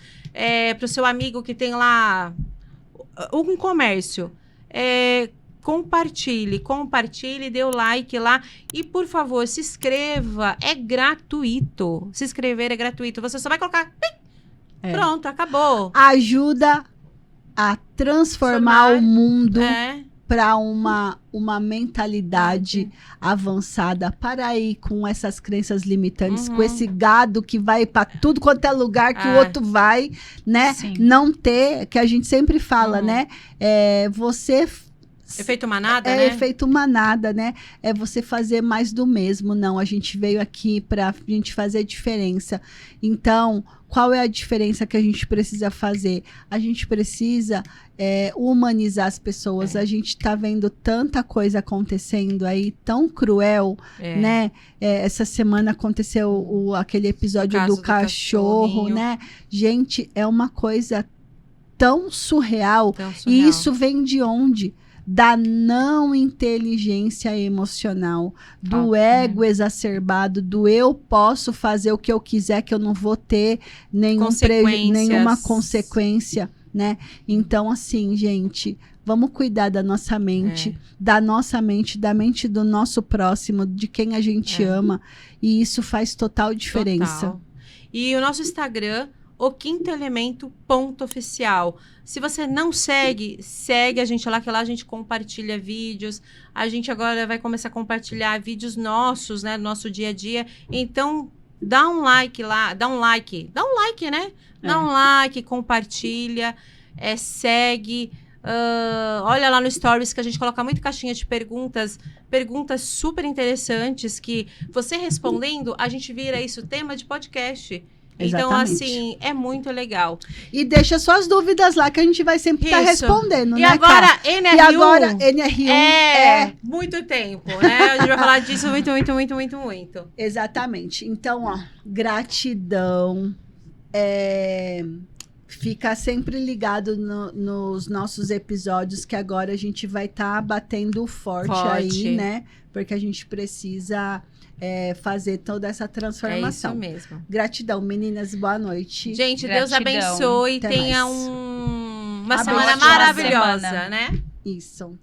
Para o seu amigo que tem lá um comércio. Compartilhe, dê o like lá e, por favor, se inscreva, é gratuito. Se inscrever é gratuito, você só vai colocar, pronto, acabou. Ajuda a transformar o mundo para uma mentalidade avançada. Para aí com essas crenças limitantes, com esse gado que vai para tudo quanto é lugar que o outro vai, né? Sim. Não ter, que a gente sempre fala, né? Você... Efeito manada, né? Efeito manada, né? É você fazer mais do mesmo. Não, a gente veio aqui para a gente fazer diferença. Então, qual é a diferença que a gente precisa fazer? A gente precisa humanizar as pessoas. A gente tá vendo tanta coisa acontecendo aí, tão cruel, né? Essa semana aconteceu aquele episódio do cachorro, né? Gente, é uma coisa tão surreal. E isso vem de onde? Da não inteligência emocional, do ego exacerbado, do eu posso fazer o que eu quiser, que eu não vou ter nenhuma consequência, né? Então, assim, gente, vamos cuidar da nossa mente, da mente do nosso próximo, de quem a gente ama, e isso faz total diferença. Total. E o nosso Instagram, o Quinto Elemento .oficial. Se você não segue a gente lá, que lá a gente compartilha vídeos. A gente agora vai começar a compartilhar vídeos nossos, né? Do nosso dia a dia. Então, dá um like lá, dá um like, né? Dá um like, compartilha, segue. Olha lá no Stories que a gente coloca muita caixinha de perguntas super interessantes que você respondendo, a gente vira isso tema de podcast. Então, assim, é muito legal. E deixa suas dúvidas lá, que a gente vai sempre estar respondendo, e né, agora, cara? NR1, e agora, NR1 muito tempo, né? A gente vai falar disso muito. Exatamente. Então, ó, gratidão. Fica sempre ligado nos nossos episódios, que agora a gente vai estar batendo forte aí, né? Porque a gente precisa fazer toda essa transformação. É isso mesmo. Gratidão, meninas. Boa noite. Gente, Gratidão. Deus abençoe. Até Tenha mais. uma Abençoada semana maravilhosa, semana. né? Isso.